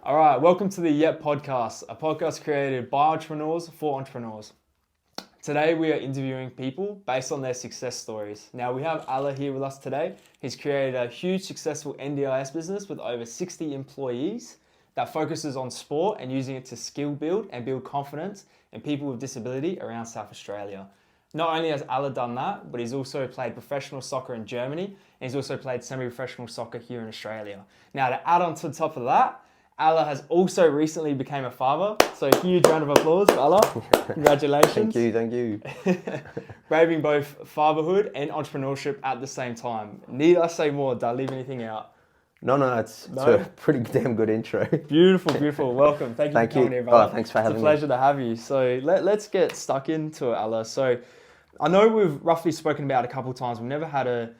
All right, welcome to the Yep Podcast, a podcast created by entrepreneurs for entrepreneurs. Today we are interviewing people based on their success stories. Now we have Ala here with us today. He's created a huge successful NDIS business with over 60 employees that focuses on sport and using it to skill build and build confidence in people with disability around South Australia. Not only has Ala done that, but he's also played professional soccer in Germany, and he's also played semi-professional soccer here in Australia. Now to add on to the top of that, Ala has also recently became a father, so huge round of applause for Ala. Congratulations. Thank you. Braving both fatherhood and entrepreneurship at the same time. Need I say more? Did I leave anything out? No, it's a pretty damn good intro. Beautiful. Welcome. Thank you for coming here, brother. Thanks for having me. It's a pleasure to have you. So let's get stuck into it, Ala. So I know we've roughly spoken about it a couple of times. We've never had a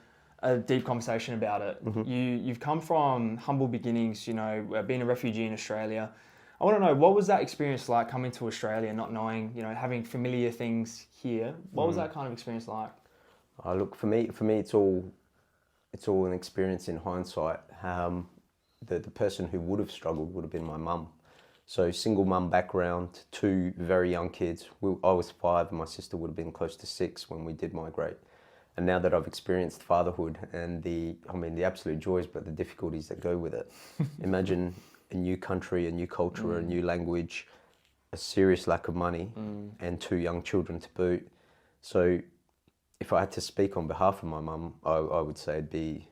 deep conversation about it. Mm-hmm. You've come from humble beginnings, being a refugee in Australia. I want to know, what was that experience like coming to Australia, not knowing, having familiar things here? What was that kind of experience like? Look, for me, it's all an experience in hindsight. The person who would have struggled would have been my mum. So single mum background, two very young kids. I was 5 and my sister would have been close to 6 when we did migrate. And now that I've experienced fatherhood and the absolute joys, but the difficulties that go with it. Imagine a new country, a new culture, a new language, a serious lack of money, and 2 young children to boot. So if I had to speak on behalf of my mum, I would say it'd be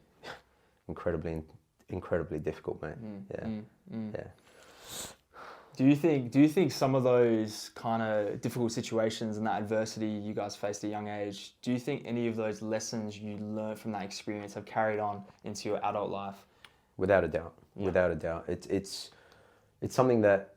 incredibly difficult, mate. Yeah. Do you think some of those kind of difficult situations and that adversity you guys faced at a young age, do you think any of those lessons you learned from that experience have carried on into your adult life? Without a doubt. It's something that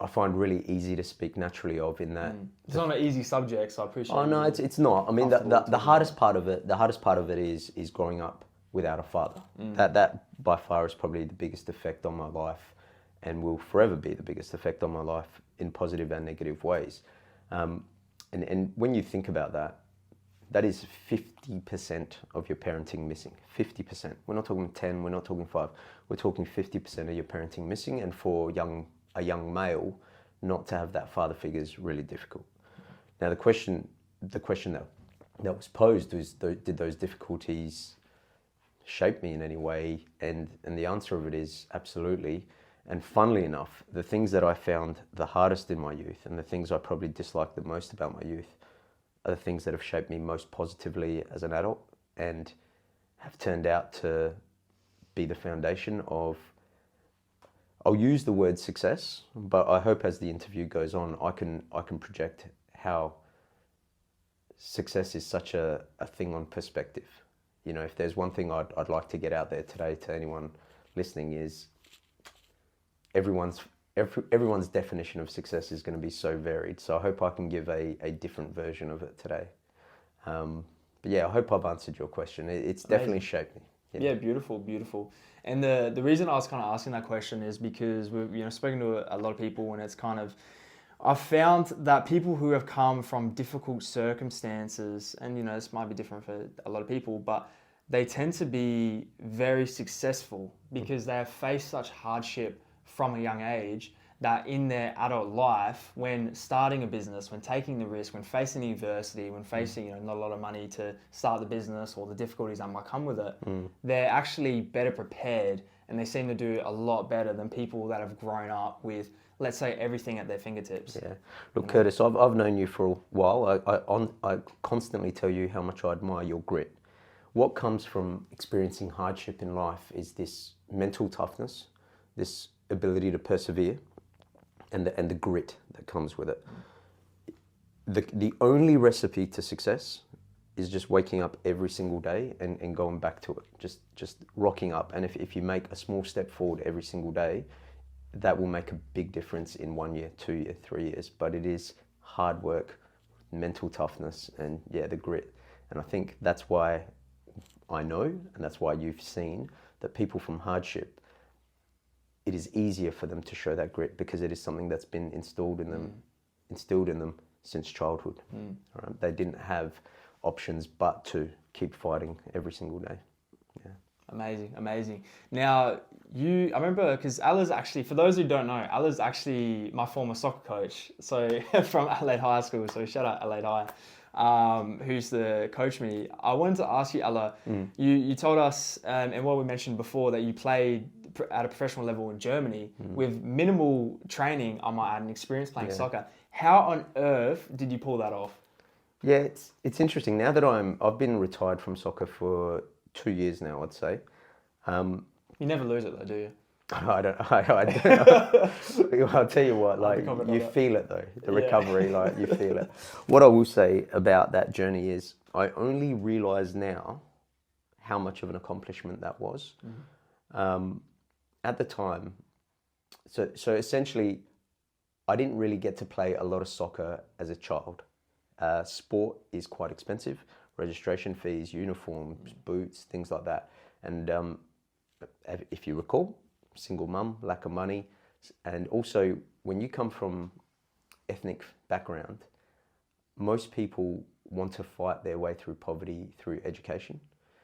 I find really easy to speak naturally of in that. It's not an easy subject, so I appreciate it. Oh no, it's not. I mean, the hardest part of it is growing up without a father. That by far is probably the biggest effect on my life, and will forever be the biggest effect on my life in positive and negative ways. And when you think about that, that is 50% of your parenting missing. 50%. We're not talking 10, we're not talking 5. We're talking 50% of your parenting missing, and for a young male, not to have that father figure is really difficult. Now the question that was posed was, did those difficulties shape me in any way? And the answer of it is absolutely. And funnily enough, the things that I found the hardest in my youth and the things I probably disliked the most about my youth are the things that have shaped me most positively as an adult and have turned out to be the foundation of, I'll use the word success, but I hope as the interview goes on, I can project how success is such a thing on perspective. If there's one thing I'd like to get out there today to anyone listening is, everyone's definition of success is going to be so varied. So I hope I can give a different version of it today. But yeah, I hope I've answered your question. It's definitely shaped me. Yeah, beautiful. And the reason I was kind of asking that question is because we've spoken to a lot of people, and it's kind of, I've found that people who have come from difficult circumstances, and this might be different for a lot of people, but they tend to be very successful because they have faced such hardship from a young age that in their adult life, when starting a business, when taking the risk, when facing adversity, when facing not a lot of money to start the business or the difficulties that might come with it, they're actually better prepared, and they seem to do a lot better than people that have grown up with, let's say, everything at their fingertips. Yeah. Look, Curtis, I've known you for a while. I constantly tell you how much I admire your grit. What comes from experiencing hardship in life is this mental toughness, this ability to persevere, and the grit that comes with it. The only recipe to success is just waking up every single day and going back to it, just rocking up. And if you make a small step forward every single day, that will make a big difference in 1 year, 2 years, 3 years. But it is hard work, mental toughness, and the grit. And I think that's why I know, and that's why you've seen that people from hardship, it is easier for them to show that grit because it is something that's been instilled in them since childhood. Right? They didn't have options but to keep fighting every single day. Yeah. Amazing. Now, I remember because Ala's actually, for those who don't know, Ala's actually my former soccer coach. So from Adelaide High School. So shout out Adelaide High, who's the coach me. I wanted to ask you, Ala, you told us, and what we mentioned before, that you played at a professional level in Germany with minimal training, I might add, and experience playing soccer. How on earth did you pull that off? Yeah, it's interesting. Now that I've been retired from soccer for 2 years now, I'd say. You never lose it though, do you? I don't. I'll tell you what, like you feel it though, the recovery, like you feel it. What I will say about that journey is I only realise now how much of an accomplishment that was. At the time, so essentially, I didn't really get to play a lot of soccer as a child. Sport is quite expensive, registration fees, uniforms, boots, things like that. And if you recall, single mum, lack of money, and also when you come from ethnic background, most people want to fight their way through poverty through education.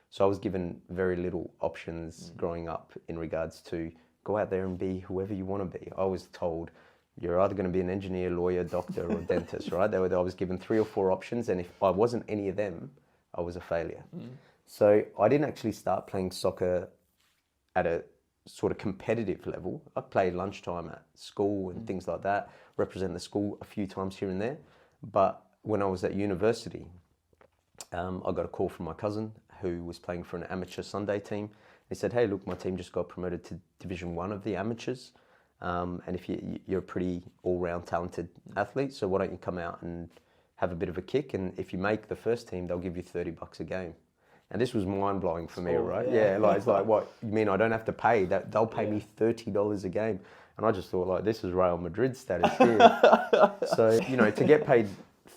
So I was given very little options growing up in regards to go out there and be whoever you want to be. I was told you're either going to be an engineer, lawyer, doctor, or dentist, right? I was given 3 or 4 options, and if I wasn't any of them, I was a failure. So I didn't actually start playing soccer at a sort of competitive level. I played lunchtime at school and things like that, represent the school a few times here and there. But when I was at university, I got a call from my cousin who was playing for an amateur Sunday team. He said, hey, look, my team just got promoted to Division 1 of the amateurs. And if you're a pretty all-round talented athlete, so why don't you come out and have a bit of a kick? And if you make the first team, they'll give you $30 a game. And this was mind-blowing for me, right? Yeah, like it's like, what, you mean I don't have to pay? They'll pay me $30 a game. And I just thought, like, this is Real Madrid status here. So, to get paid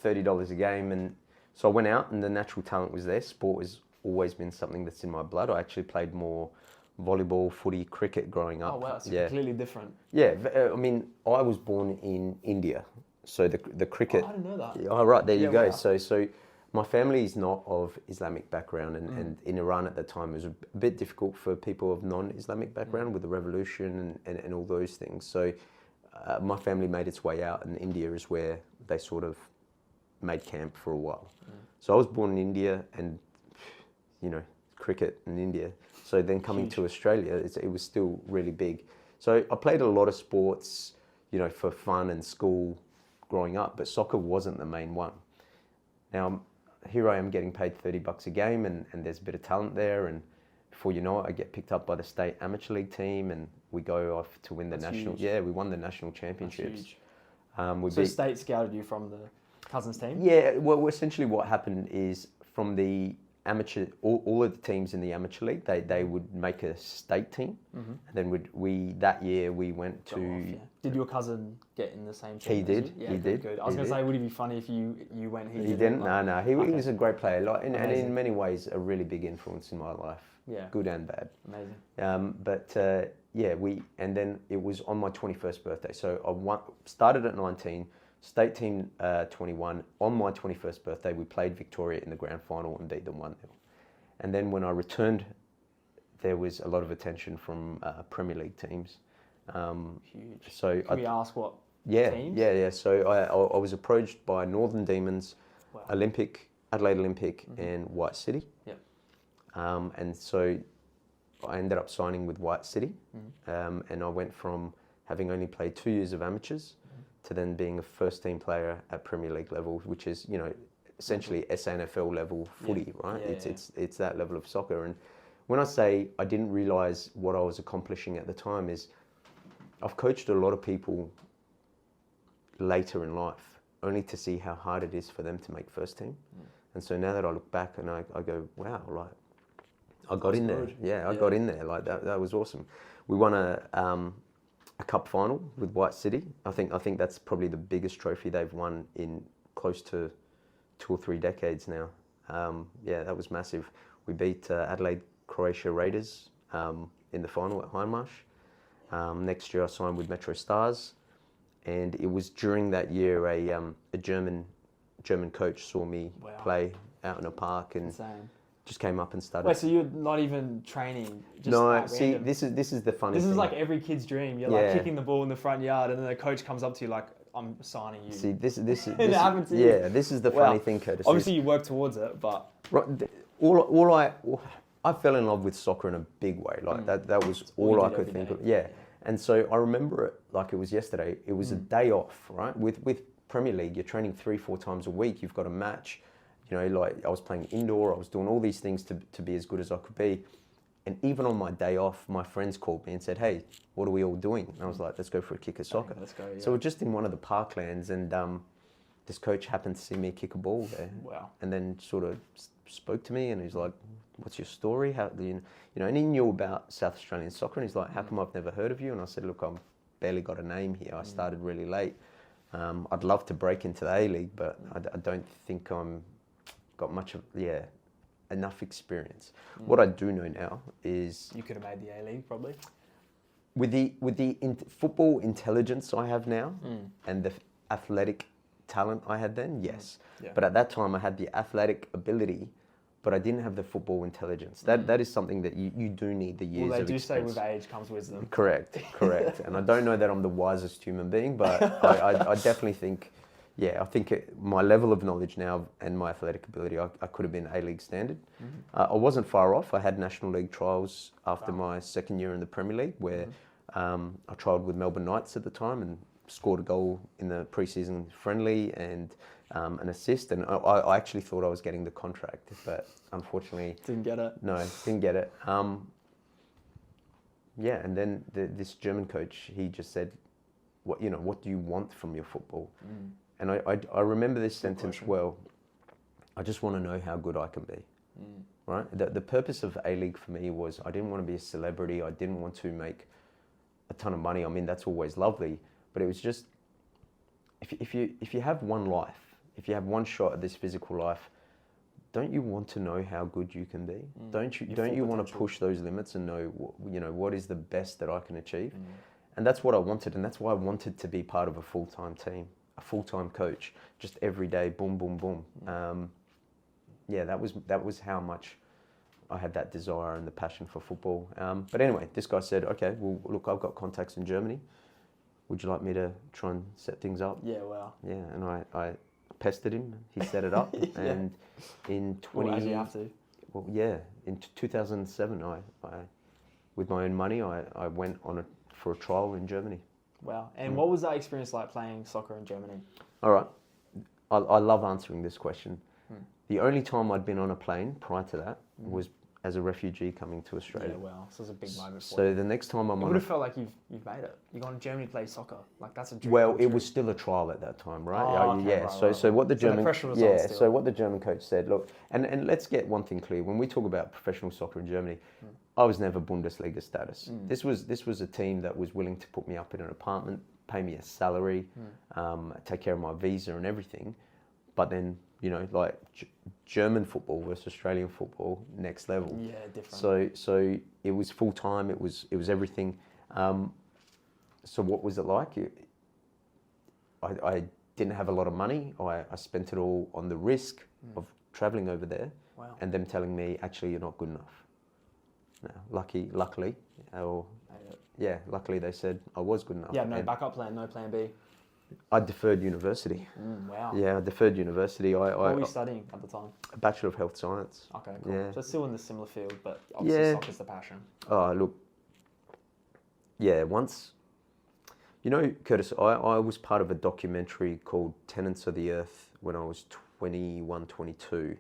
$30 a game. And so I went out and the natural talent was there. Sport has always been something that's in my blood. I actually played more volleyball, footy, cricket growing up. Oh, wow, it's completely different. Yeah, I mean, I was born in India. So the cricket... Oh, I didn't know that. Oh, right, there you go. Wow. So my family is not of Islamic background, and in Iran at the time it was a bit difficult for people of non-Islamic background with the revolution and all those things. So my family made its way out, and India is where they sort of made camp for a while. So I was born in India, and cricket in India. So then coming to Australia, it was still really big. So I played a lot of sports, for fun and school growing up, but soccer wasn't the main one. Now, here I am getting paid $30 a game, and there's a bit of talent there, and before you know it, I get picked up by the state amateur league team, and we go off to win the national. Huge. Yeah, we won the national championships. So state scouted you from the Cousins team? Yeah, well, essentially what happened is from the amateur, all of the teams in the amateur league, they would make a state team, and then that year we went to. Did your cousin get in the same team? He did. Yeah, he did. Good. I was going to say, would it be funny if you went? He didn't. No. He was a great player, and in many ways a really big influence in my life. Yeah. Good and bad. Amazing. And then it was on my 21st birthday. So I started at 19. State team 21. On my 21st birthday, we played Victoria in the grand final and beat them 1-0. And then when I returned, there was a lot of attention from Premier League teams. Huge. So Can we ask what teams? Yeah. So I was approached by Northern Demons, Adelaide Olympic, and White City. Yep. And so I ended up signing with White City, and I went from having only played 2 years of amateurs to then being a first-team player at Premier League level, which is, essentially SANFL level footy, right? It's that level of soccer. And when I say I didn't realise what I was accomplishing at the time is I've coached a lot of people later in life, only to see how hard it is for them to make first team. And so now that I look back and I go, wow, like I got in there. Yeah, I got in there. Like that was awesome. We won a cup final with White City. I think that's probably the biggest trophy they've won in close to 2 or 3 decades now. That was massive. We beat Adelaide Croatia Raiders in the final at Hindmarsh. Next year I signed with Metro Stars, and it was during that year a German coach saw me play out in a park, and just came up and started. Wait, so you're not even training? Just No, see, random? this is the funny This thing. is like every kid's dream. You're like kicking the ball in the front yard, and then the coach comes up to you like, "I'm signing you." See, this It happened to you. Yeah, this is the funny thing, Curtis. Obviously, you work towards it, but Right, I fell in love with soccer in a big way. Like that was all I could think of. Yeah. And so I remember it like it was yesterday. It was a day off, right? With Premier League, you're training 3-4 times a week. You've got a match. You know, like I was playing indoor. I was doing all these things to be as good as I could be. And even on my day off, my friends called me and said, "Hey, what are we all doing?" And I was like, "Let's go for a kick of soccer." Let's go. Yeah. So we're just in one of the parklands, and this coach happened to see me kick a ball there. Wow. And then sort of spoke to me, and he's like, "What's your story? How do you know?" And he knew about South Australian soccer, and he's like, "How come I've never heard of you?" And I said, "Look, I've barely got a name here. I started really late. I'd love to break into the A-League, but I don't think got much of enough experience." What I do know now is you could have made the A-League probably. with the football intelligence I have now and the athletic talent I had then, yes. Yeah. But at that time I had the athletic ability, but I didn't have the football intelligence. That is something that you do need the years of experience. Well, they do say with age comes wisdom. Correct. And I don't know that I'm the wisest human being, but I definitely think, I think my level of knowledge now and my athletic ability, I could have been A-League standard. I wasn't far off. I had National League trials after my second year in the Premier League, where I trialled with Melbourne Knights at the time and scored a goal in the pre-season friendly and an assist. And I actually thought I was getting the contract, but unfortunately... Didn't get it. No, didn't get it. And then this German coach, he just said, what do you want from your football? And I remember this sentence well. I just want to know how good I can be. Right? The purpose of A-League for me was I didn't want to be a celebrity. I didn't want to make a ton of money. I mean, that's always lovely, but it was just if you have one life, if you have one shot at this physical life, don't you want to know how good you can be? Don't you want to push those limits and know what is the best that I can achieve? And that's what I wanted, and that's why I wanted to be part of a full-time team, a full-time coach, just every day, boom, boom, boom. That was how much I had that desire and the passion for football. But anyway, this guy said, "Okay, well, look, I've got contacts in Germany. Would you like me to try and set things up?" Yeah, wow. Yeah, and I pestered him. He set it up, and in as you have to. Well, yeah, in 2007, I with my own money, I went for a trial in Germany. Wow. And what was that experience like playing soccer in Germany? All right. I love answering this question. The only time I'd been on a plane prior to that was as a refugee coming to Australia. Yeah, wow. So it was a big moment for you. So the next time I'm It on would have felt like you've made it. You're going to Germany to play soccer. Like, that's a dream. Well, come it true. was still a trial at that time, right? Oh, okay, right. So what the German the pressure was on still. So what the German coach said, look, and let's get one thing clear. When we talk about professional soccer in Germany, I was never Bundesliga status. This was a team that was willing to put me up in an apartment, pay me a salary, take care of my visa and everything. But then, like German football versus Australian football, next level. Yeah, different. So it was full time. It was everything. So what was it like? I didn't have a lot of money. I spent it all on the risk of traveling over there, and them telling me, actually, you're not good enough. No, luckily, luckily they said I was good enough. Yeah, no backup plan, no plan B. I deferred university. Wow. Yeah, I deferred university. What were you studying at the time? A Bachelor of Health Science. Okay, cool. Yeah. So it's still in the similar field, but obviously soccer's the passion. Oh, look. Yeah, once... Curtis, I was part of a documentary called Tenants of the Earth when I was 21, 22.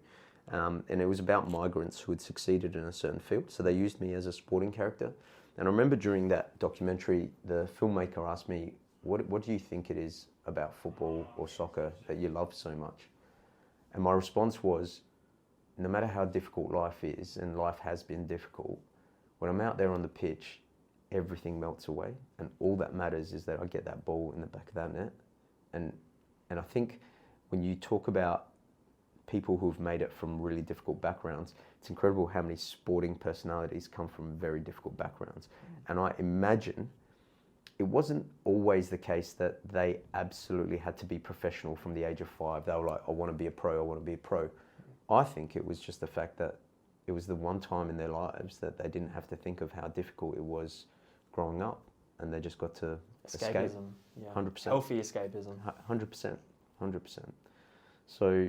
And it was about migrants who had succeeded in a certain field. So they used me as a sporting character. And I remember during that documentary, the filmmaker asked me, what do you think it is about football or soccer that you love so much? And my response was, no matter how difficult life is, and life has been difficult, when I'm out there on the pitch, everything melts away. And all that matters is that I get that ball in the back of that net. And I think when you talk about people who've made it from really difficult backgrounds, it's incredible how many sporting personalities come from very difficult backgrounds. And I imagine it wasn't always the case that they absolutely had to be professional from the age of 5. They were like, I want to be a pro, I want to be a pro. I think it was just the fact that it was the one time in their lives that they didn't have to think of how difficult it was growing up, and they just got to escape. Yeah. 100%. Healthy escapism. 100%. 100%. So,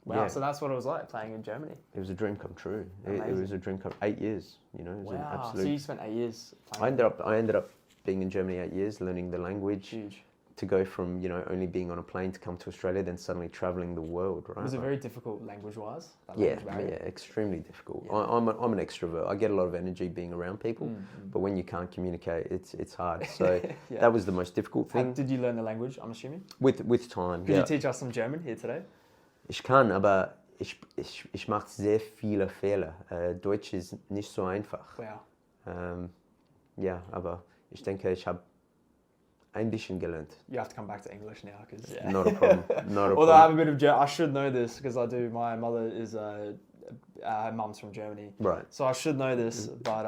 wow, yeah. so that's what it was like playing in Germany. It was a dream come true. It was a dream come. 8 years, you know. It was an absolute. So you spent 8 years playing. I ended up being in Germany 8 years, learning the language. Huge. To go from, you know, only being on a plane to come to Australia, then suddenly traveling the world, right? Was it very difficult language-wise? Yeah, extremely difficult. Yeah. I'm an extrovert. I get a lot of energy being around people, but when you can't communicate, it's hard. So yeah. That was the most difficult thing. Did you learn the language, I'm assuming? With time, Could you teach us some German here today? Ich kann, aber ich mache sehr viele Fehler. Deutsch ist nicht so einfach. Wow. Ja, aber ich denke, ich habe ein bisschen gelernt. You have to come back to English now, because not a problem. Although I have a bit of German, I should know this because I do. My mother is her mum's from Germany, right? So I should know this, but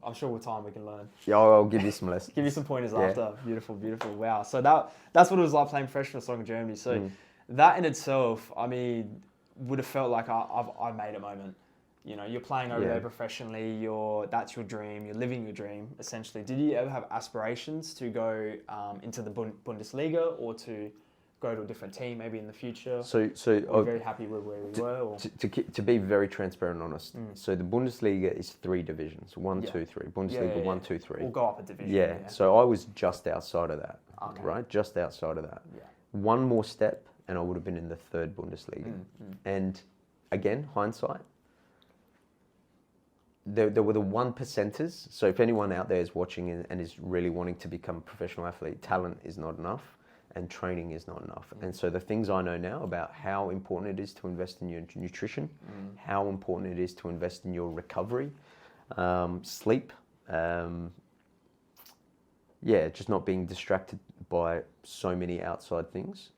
I'm sure with time we can learn. Yeah, I'll give you some lessons. Give you some pointers after. Beautiful, beautiful. Wow. So that's what it was like playing professional soccer in Germany. So that in itself, I mean, would have felt like I made a moment. You know, you're playing over there professionally, that's your dream, you're living your dream, essentially. Did you ever have aspirations to go into the Bundesliga or to go to a different team maybe in the future? So were you very happy with where we were? Or? To be very transparent and honest, so the Bundesliga is 3 divisions, 1, 2, 3. Bundesliga 1, 2, 3. We'll go up a division. Yeah, so I was just outside of that, right? Just outside of that. Yeah. One more step and I would have been in the 3rd Bundesliga. And again, hindsight, there were the 1%ers. So if anyone out there is watching and is really wanting to become a professional athlete, talent is not enough and training is not enough. And so the things I know now about how important it is to invest in your nutrition, how important it is to invest in your recovery, sleep, just not being distracted by so many outside things.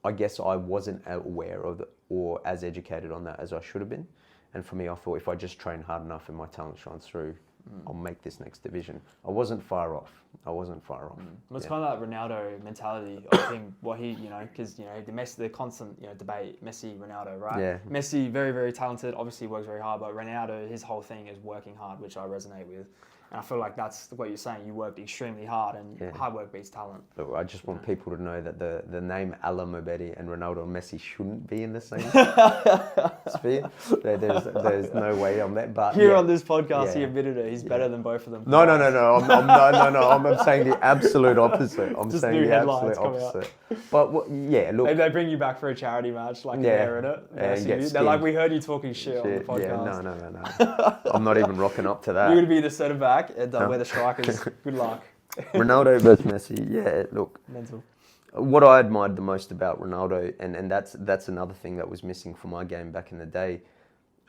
I guess I wasn't aware of or as educated on that as I should have been. And for me, I thought if I just train hard enough and my talent shines through, I'll make this next division. I wasn't far off. Well, it's kind of that Ronaldo mentality of him, because, the constant, debate, Messi, Ronaldo, right? Yeah. Messi, very, very talented, obviously works very hard, but Ronaldo, his whole thing is working hard, which I resonate with. And I feel like that's what you're saying. You worked extremely hard, and hard work beats talent. Look, I just want people to know that the name Ala Mobedi and Ronaldo and Messi shouldn't be in the same sphere. There's no way on that. But here on this podcast, he admitted it. He's better than both of them. No. I'm saying the absolute opposite. I'm just saying new the headlines absolute opposite. But look. Maybe they bring you back for a charity match, like they're in it. They're like, we heard you talking shit on the podcast. No. I'm not even rocking up to that. You're gonna be the centre back. Where the strikers, good luck. Ronaldo versus Messi, look. Mental. What I admired the most about Ronaldo, and that's another thing that was missing from my game back in the day.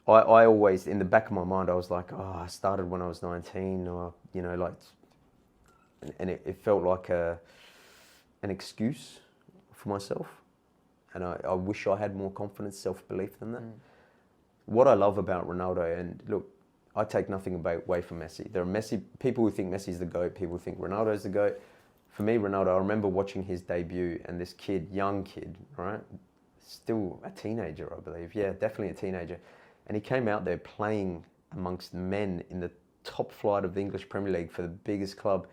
I always, in the back of my mind, I was like, I started when I was 19, or and it felt like an excuse for myself, and I wish I had more confidence, self-belief than that. What I love about Ronaldo, and look, I take nothing away from Messi. There are people who think Messi's the GOAT, people who think Ronaldo's the GOAT. For me, Ronaldo, I remember watching his debut and this young kid, right? Still a teenager, I believe. Yeah, definitely a teenager. And he came out there playing amongst men in the top flight of the English Premier League for the biggest club.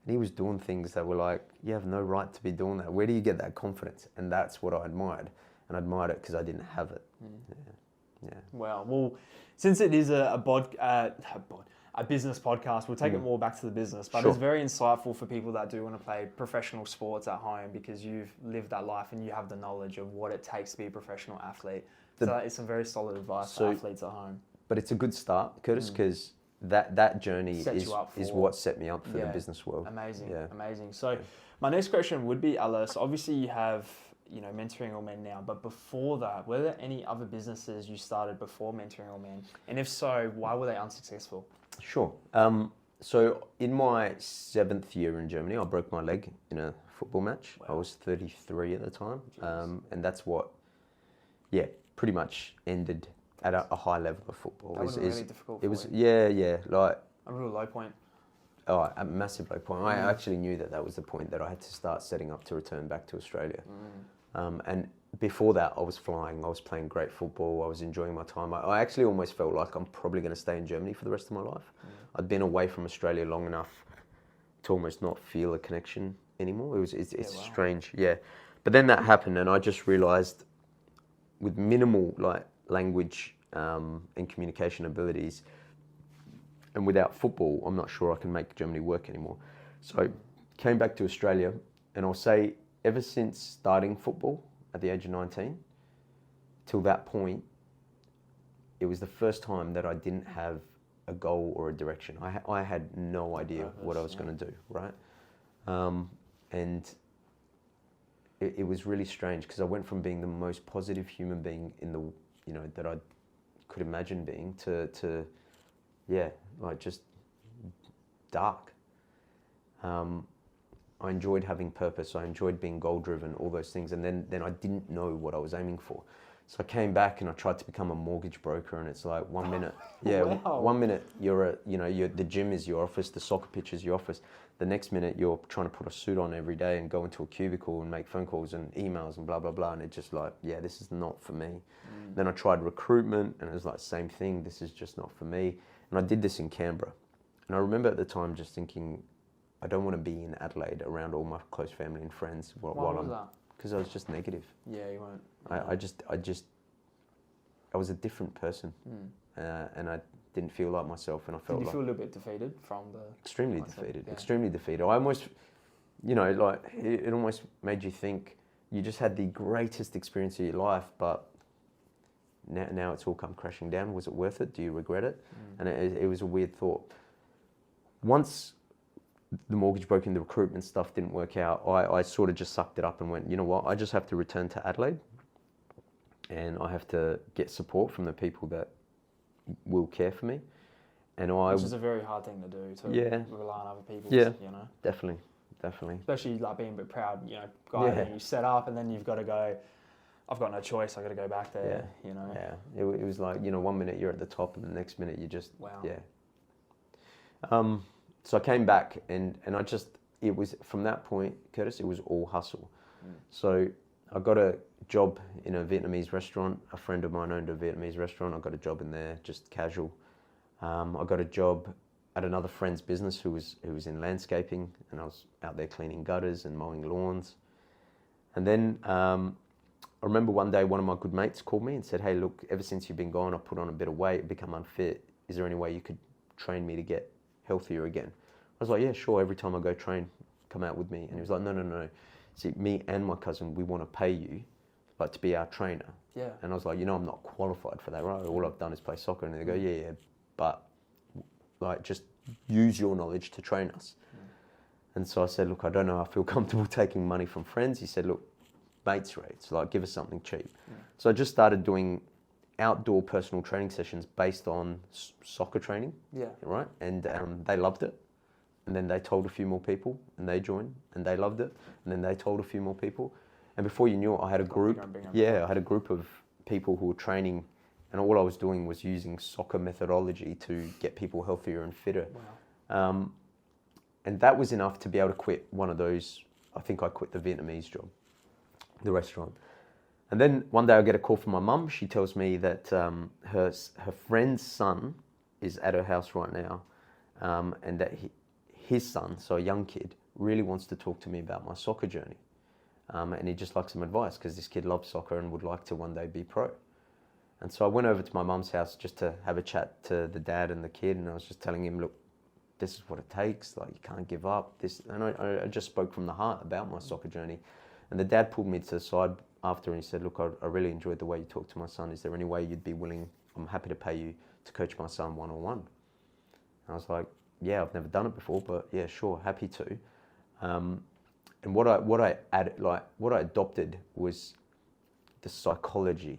And he was doing things that were like, you have no right to be doing that. Where do you get that confidence? And that's what I admired. And I admired it because I didn't have it. Yeah. Wow. Well, since it is a business podcast, we'll take it more back to the business. But it's very insightful for people that do want to play professional sports at home, because you've lived that life and you have the knowledge of what it takes to be a professional athlete. So it's some very solid advice for athletes at home. But it's a good start, Curtis, because that journey is what set me up for the business world. Amazing. So my next question would be, Ala, so obviously you have Mentoring All Men now, but before that, were there any other businesses you started before Mentoring All Men? And if so, why were they unsuccessful? Sure. So in my 7th year in Germany, I broke my leg in a football match. Wow. I was 33 at the time. And that's what, pretty much ended at a high level of football. That was really difficult for you. Like a real low point. Oh, a massive low point. I actually knew that was the point that I had to start setting up to return back to Australia. And before that, I was flying. I was playing great football. I was enjoying my time. I actually almost felt like I'm probably going to stay in Germany for the rest of my life. I'd been away from Australia long enough to almost not feel a connection anymore. It's strange, yeah. But then that happened, and I just realised, with minimal language and communication abilities, and without football, I'm not sure I can make Germany work anymore. So I came back to Australia, and I'll say ever since starting football at the age of 19, till that point, it was the first time that I didn't have a goal or a direction. I had no idea what I was going to do, right? And it was really strange, because I went from being the most positive human being in the, that I could imagine being, to just dark. I enjoyed having purpose. I enjoyed being goal-driven, all those things. And then I didn't know what I was aiming for. So I came back and I tried to become a mortgage broker, and it's like 1 minute, Wow. 1 minute you're the gym is your office, the soccer pitch is your office. The next minute you're trying to put a suit on every day and go into a cubicle and make phone calls and emails and blah, blah, blah. And it's just like, this is not for me. Then I tried recruitment, and it was like, same thing. This is just not for me. And I did this in Canberra. And I remember at the time just thinking, I don't want to be in Adelaide around all my close family and friends while I'm, because I was just negative. Yeah, you weren't. I was a different person, and I didn't feel like myself, and I felt. Did you feel a little bit defeated from the? Extremely defeated. Yeah. Extremely defeated. I almost, it almost made you think you just had the greatest experience of your life, but now it's all come crashing down. Was it worth it? Do you regret it? And it was a weird thought. Once the mortgage broking, the recruitment stuff didn't work out, I sort of just sucked it up and went, you know what, I just have to return to Adelaide, and I have to get support from the people that will care for me. Which is a very hard thing to do, to rely on other people. Yeah, definitely. Especially being a bit proud, guy, you set up, and then you've got to go, I've got no choice, I've got to go back there, Yeah, it was like, 1 minute you're at the top, and the next minute you just, So I came back, and it was, from that point, Curtis, it was all hustle. So I got a job in a Vietnamese restaurant. A friend of mine owned a Vietnamese restaurant. I got a job in there, just casual. I got a job at another friend's business who was in landscaping, and I was out there cleaning gutters and mowing lawns. And then I remember one day one of my good mates called me and said, hey, look, ever since you've been gone, I've put on a bit of weight, become unfit. Is there any way you could train me to get healthier again? I was like, yeah, sure. Every time I go train, come out with me. And he was like, no. See, me and my cousin, we want to pay you to be our trainer. Yeah. And I was like, I'm not qualified for that, right? All I've done is play soccer. And they go, yeah, but just use your knowledge to train us. And so I said, look, I don't know, I feel comfortable taking money from friends. He said, look, mates rates, give us something cheap. So I just started doing outdoor personal training sessions based on soccer training. Yeah. Right? And they loved it. And then they told a few more people, and they joined, and they loved it. And then they told a few more people. And before you knew it, I had a group. I had a group of people who were training, and all I was doing was using soccer methodology to get people healthier and fitter. Wow. And that was enough to be able to quit one of those. I think I quit the Vietnamese job, the restaurant. And then one day I get a call from my mum. She tells me that her friend's son is at her house right now, and that his son, so a young kid, really wants to talk to me about my soccer journey. And he'd just like some advice, because this kid loves soccer and would like to one day be pro. And so I went over to my mum's house just to have a chat to the dad and the kid, and I was just telling him, look, this is what it takes, you can't give up. And I just spoke from the heart about my soccer journey. And the dad pulled me to the side after, and he said, look, I really enjoyed the way you talked to my son. Is there any way you'd be willing, I'm happy to pay you to coach my son one-on-one? And I was like, yeah, I've never done it before, but yeah, sure, happy to. And what I adopted was the psychology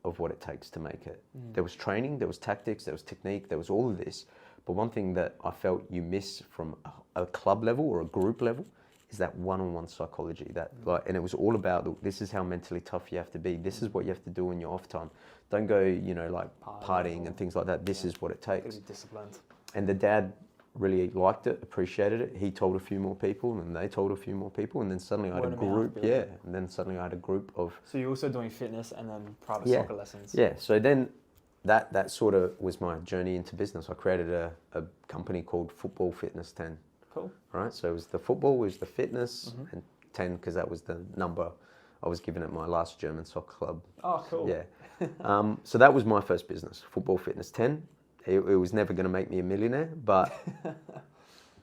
of what it takes to make it. There was training, there was tactics, there was technique, there was all of this. But one thing that I felt you miss from a club level or a group level is that one-on-one psychology. And it was all about, look, this is how mentally tough you have to be. This is what you have to do in your off time. Don't go, partying and things like that. This is what it takes. Disciplined. And the dad really liked it, appreciated it. He told a few more people, and they told a few more people, and then suddenly I had a group. Yeah, and then suddenly I had a group of. So you're also doing fitness and then private soccer lessons. Yeah. So then, that sort of was my journey into business. I created a company called Football Fitness 10. Cool. Right. So it was the football, was the fitness, and 10 because that was the number I was given at my last German soccer club. Oh, cool. Yeah. So that was my first business, Football Fitness 10. It was never going to make me a millionaire, but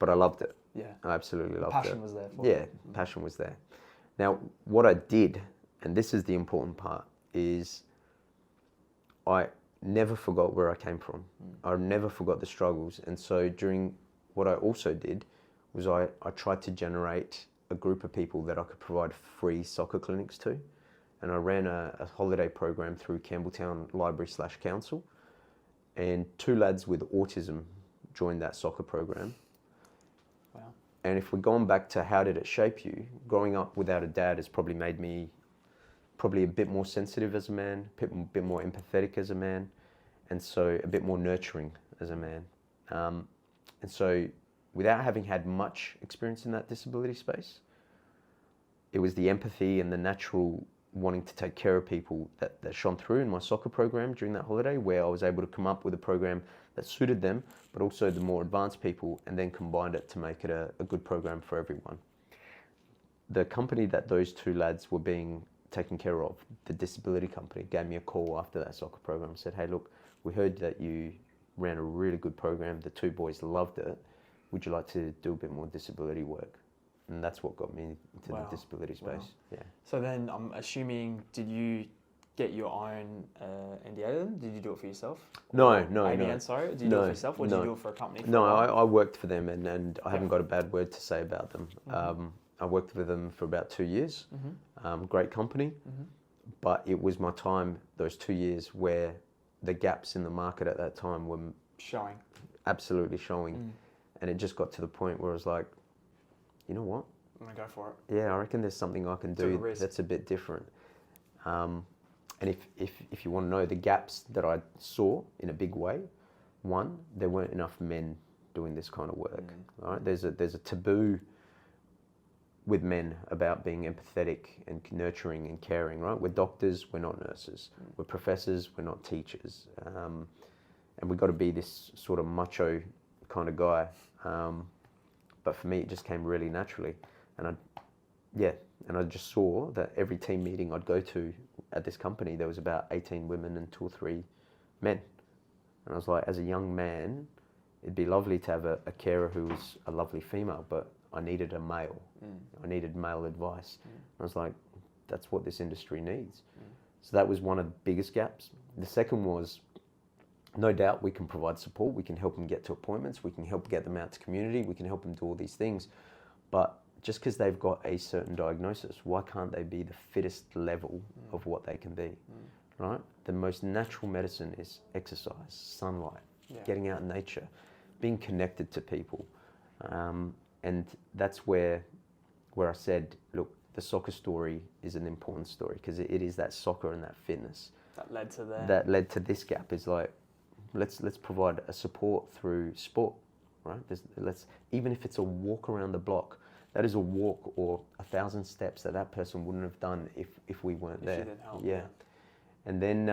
I loved it. Yeah. I absolutely loved passion it. was there for Yeah, passion was there. Now, what I did, and this is the important part, is I never forgot where I came from. I never forgot the struggles. And so what I also did was I tried to generate a group of people that I could provide free soccer clinics to. And I ran a holiday program through Campbelltown Library/Council. And 2 lads with autism joined that soccer program. Wow. And if we're going back to how did it shape you, growing up without a dad has probably made me probably a bit more sensitive as a man, a bit more empathetic as a man, and so a bit more nurturing as a man. And so without having had much experience in that disability space, it was the empathy and the natural wanting to take care of people that shone through in my soccer program during that holiday, where I was able to come up with a program that suited them, but also the more advanced people, and then combined it to make it a good program for everyone. The company that those 2 lads were being taken care of, the disability company, gave me a call after that soccer program and said, hey, look, we heard that you ran a really good program. The 2 boys loved it. Would you like to do a bit more disability work? And that's what got me into the disability space. Wow. Yeah. So then I'm assuming, did you get your own NDIS? Did you do it for yourself? No. Sorry. Did you do it for yourself, or did you do it for a company? I worked for them, and I haven't got a bad word to say about them. I worked with them for about 2 years. Great company. But it was my time, those 2 years, where the gaps in the market at that time were showing. Absolutely showing. And it just got to the point where I was like, you know what? I'm going to go for it. Yeah, I reckon there's something I can do that's a bit different. And if you want to know the gaps that I saw in a big way, one, there weren't enough men doing this kind of work. Right? There's a taboo with men about being empathetic and nurturing and caring. Right? We're doctors, we're not nurses. We're professors, we're not teachers. And we've got to be this sort of macho kind of guy. But for me, it just came really naturally. And I just saw that every team meeting I'd go to at this company, there was about 18 women and 2 or 3 men. And I was like, as a young man, it'd be lovely to have a carer who was a lovely female, but I needed a male. I needed male advice. And I was like, that's what this industry needs. So that was one of the biggest gaps. The second was, no doubt we can provide support, we can help them get to appointments, we can help get them out to community, we can help them do all these things. But just because they've got a certain diagnosis, why can't they be the fittest level of what they can be, right? The most natural medicine is exercise, sunlight, getting out in nature, being connected to people. And that's where I said, look, the soccer story is an important story because it is that soccer and that fitness. That led to that. That led to this gap is like, let's provide a support through sport, right? Even if it's a walk around the block, that is a walk or 1,000 steps that person wouldn't have done if we weren't there. You didn't help, yeah. And then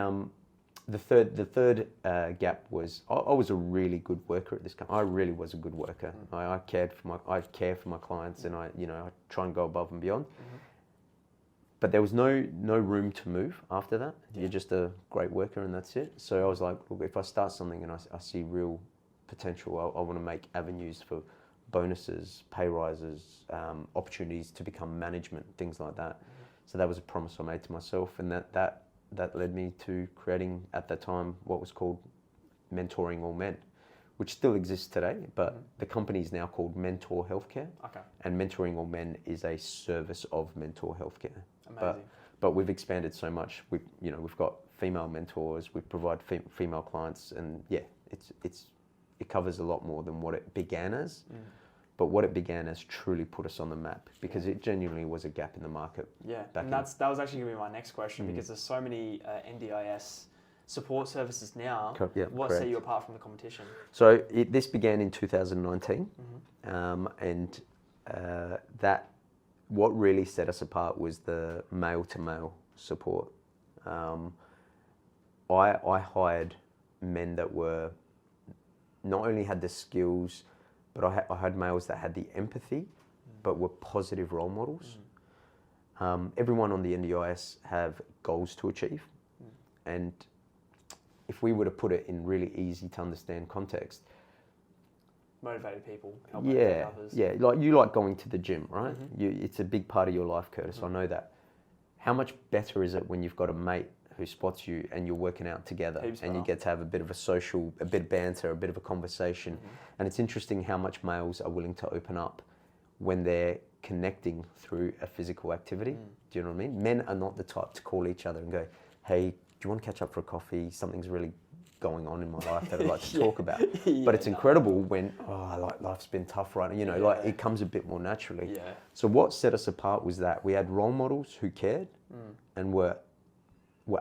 the third gap was I was a really good worker at this company. I really was a good worker. I care for my clients, and I try and go above and beyond. But there was no room to move after that. You're just a great worker and that's it. So I was like, look, if I start something and I see real potential, I want to make avenues for bonuses, pay rises, opportunities to become management, things like that. So that was a promise I made to myself, and that led me to creating at that time what was called Mentoring All Men, which still exists today, but the company is now called Mentor Healthcare. Okay. And Mentoring All Men is a service of Mentor Healthcare. Amazing. But we've expanded so much. We've got female mentors. We provide female clients, and it covers a lot more than what it began as. But what it began as truly put us on the map because it genuinely was a gap in the market. Yeah, and that was actually going to be my next question because there's so many NDIS support services now. Yeah, What correct. set you apart from the competition? So this began in 2019, and that what really set us apart was the male-to-male support. I hired men that were not only had the skills, but I had males that had the empathy, but were positive role models. Everyone on the NDIS have goals to achieve, and if we were to put it in really easy to understand context, Motivated people, help motivate others. Yeah, like you like going to the gym, right? It's a big part of your life, Curtis. I know that. How much better is it when you've got a mate who spots you and you're working out together, and you get to have a bit of a bit of banter, a bit of a conversation. And it's interesting how much males are willing to open up when they're connecting through a physical activity. Do you know what I mean? Men are not the type to call each other and go, hey, do you want to catch up for a coffee? Something's really going on in my life that I'd like to talk about. But it's incredible when, life's been tough, right? It comes a bit more naturally. Yeah. So what set us apart was that we had role models who cared and were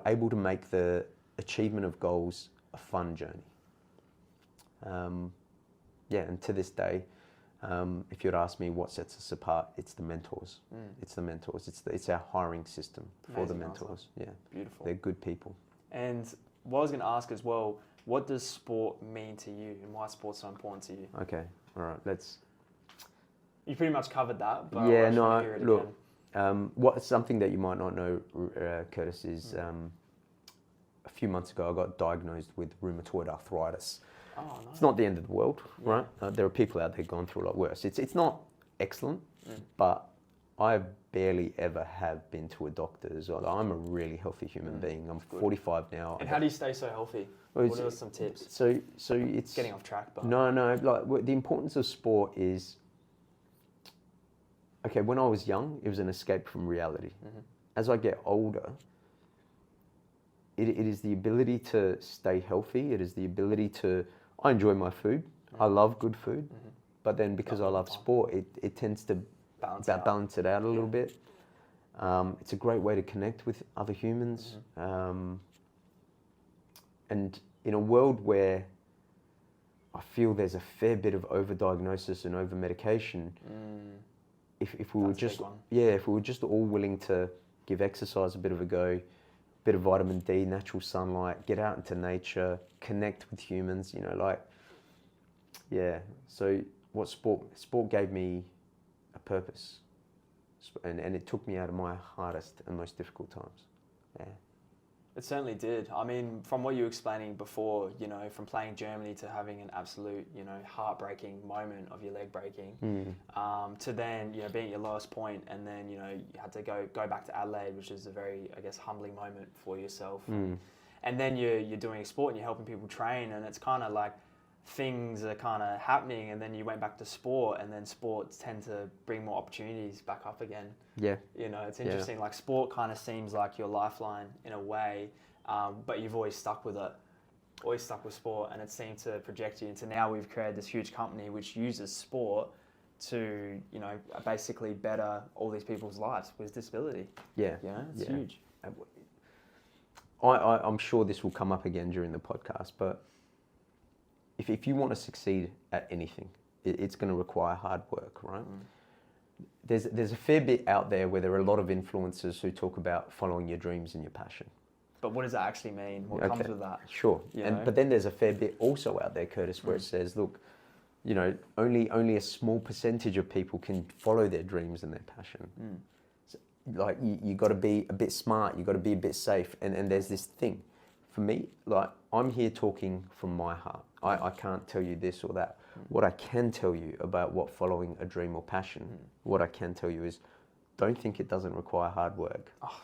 able to make the achievement of goals a fun journey. And to this day, if you'd ask me what sets us apart, it's the mentors. It's the mentors. It's our hiring system for the mentors. Answer. Yeah, beautiful. They're good people. And what I was going to ask as well, what does sport mean to you, and why is sport so important to you? Okay, all right. You pretty much covered that, but yeah, I no. hear it Look, again. Something that you might not know, Curtis, is a few months ago I got diagnosed with rheumatoid arthritis. Oh, nice. It's not the end of the world, right? There are people out there going through a lot worse. It's not excellent, but I barely ever have been to a doctor's. I'm a really healthy human being. I'm 45 now. And how do you stay so healthy? Well, what are some tips? So it's Getting off track, but no. Like the importance of sport is, okay. When I was young, it was an escape from reality. As I get older, it is the ability to stay healthy. It is the ability to. I enjoy my food. I love good food, but then because I love sport, it tends to balance it out a little bit. It's a great way to connect with other humans. And in a world where I feel there's a fair bit of overdiagnosis and over-medication, if we were just all willing to give exercise a bit of a go, bit of vitamin D, natural sunlight, get out into nature, connect with humans, So what sport gave me a purpose, and it took me out of my hardest and most difficult times. Yeah. It certainly did. I mean, from what you were explaining before, from playing Germany to having an absolute, heartbreaking moment of your leg breaking, to then, being at your lowest point, and then, you had to go back to Adelaide, which is a very, I guess, humbling moment for yourself. And then you're doing a sport and you're helping people train, and it's kind of like things are kind of happening, and then you went back to sport, and then sports tend to bring more opportunities back up again. Yeah. It's interesting. Like sport kind of seems like your lifeline in a way, but you've always stuck with it, always stuck with sport, and it seemed to project you into now we've created this huge company which uses sport to, basically better all these people's lives with disability. Yeah. It's huge. I'm sure this will come up again during the podcast, but if you want to succeed at anything, it's going to require hard work, right? There's a fair bit out there where there are a lot of influencers who talk about following your dreams and your passion. But what does that actually mean? What comes with that? Sure. But then there's a fair bit also out there, Curtis, where it says, look, only a small percentage of people can follow their dreams and their passion. So, like you got to be a bit smart, you got to be a bit safe, and there's this thing. For me, like I'm here talking from my heart. I can't tell you this or that. What I can tell you about what following a dream or passion, what I can tell you is, don't think it doesn't require hard work. Oh,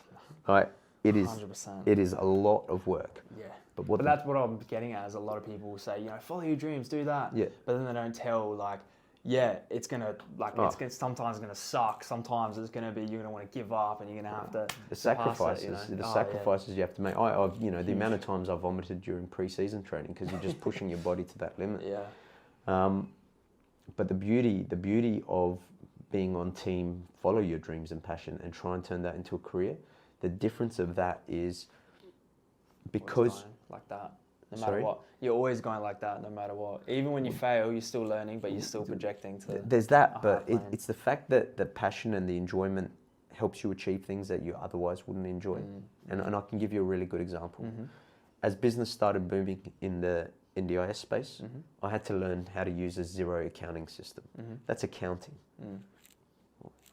right? It is. 100%. It is a lot of work. Yeah. But that's what I'm getting at. Is a lot of people say, follow your dreams, do that. Yeah. But then they don't tell it's gonna it's sometimes gonna suck. Sometimes it's gonna be you're gonna want to give up, and you're gonna have to the sacrifices. You have to make. The amount of times I vomited during pre-season training because you're just pushing your body to that limit. Yeah. But the beauty of being on team, follow your dreams and passion, and try and turn that into a career. The difference of that is because like that. No matter what, you're always going like that. No matter what, even when you fail, you're still learning, but you're still projecting to. There's that, but it's the fact that the passion and the enjoyment helps you achieve things that you otherwise wouldn't enjoy. And I can give you a really good example. As business started booming in the NDIS space, I had to learn how to use a zero accounting system. That's accounting.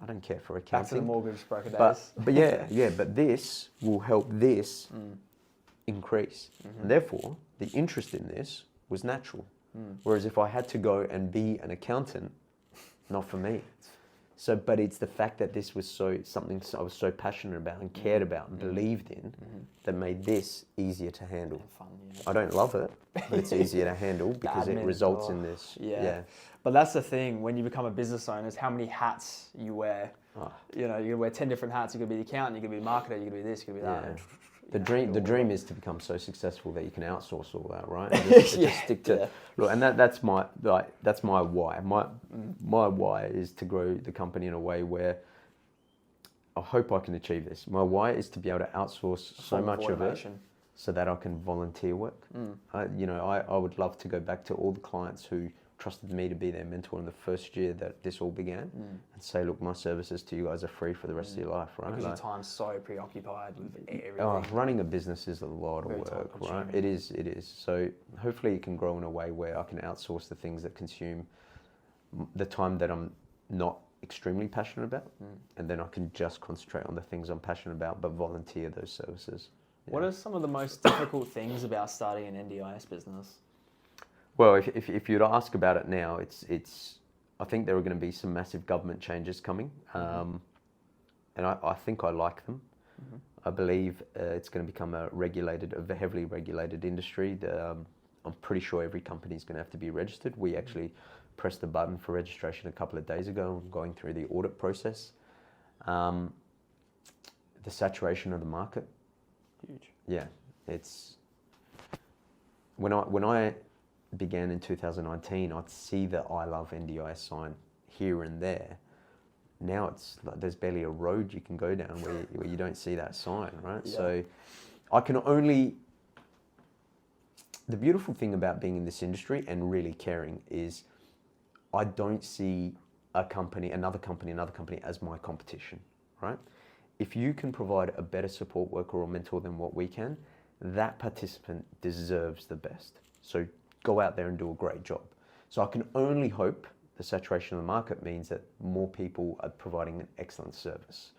I don't care for accounting. Back to the mortgage broker days. But this will help this increase. And therefore, the interest in this was natural. Whereas if I had to go and be an accountant, not for me. So, but it's the fact that this was something I was so passionate about and cared about and believed in that made this easier to handle. Fun, I don't love it, but it's easier to handle because it results in this. Yeah. But that's the thing, when you become a business owner, is how many hats you wear. You know, you wear 10 different hats. You could be the accountant, you could be the marketer, you could be this, you could be that. The dream is to become so successful that you can outsource all that, right? And just stick to look, and that's my why. My why is to grow the company in a way where I hope I can achieve this. My why is to be able to outsource so much of it so that I can volunteer work. I would love to go back to all the clients who trusted me to be their mentor in the first year that this all began and say, look, my services to you guys are free for the rest of your life, right? Because your time's so preoccupied with everything. Running a business is a lot of work, right? It is. So hopefully it can grow in a way where I can outsource the things that consume the time that I'm not extremely passionate about, and then I can just concentrate on the things I'm passionate about, but volunteer those services. Yeah. What are some of the most difficult things about starting an NDIS business? Well, if you'd ask about it now, it's. I think there are going to be some massive government changes coming, and I think I like them. I believe it's going to become a heavily regulated industry. I'm pretty sure every company is going to have to be registered. We actually pressed the button for registration a couple of days ago. I'm going through the audit process. The saturation of the market. Huge. Yeah, it's when I began in 2019, I'd see the I love NDIS sign here and there. Now it's like there's barely a road you can go down where you don't see that sign, right? Yeah. So I can only... The beautiful thing about being in this industry and really caring is I don't see another company as my competition, right? If you can provide a better support worker or mentor than what we can, that participant deserves the best. So go out there and do a great job. So I can only hope the saturation of the market means that more people are providing an excellent service.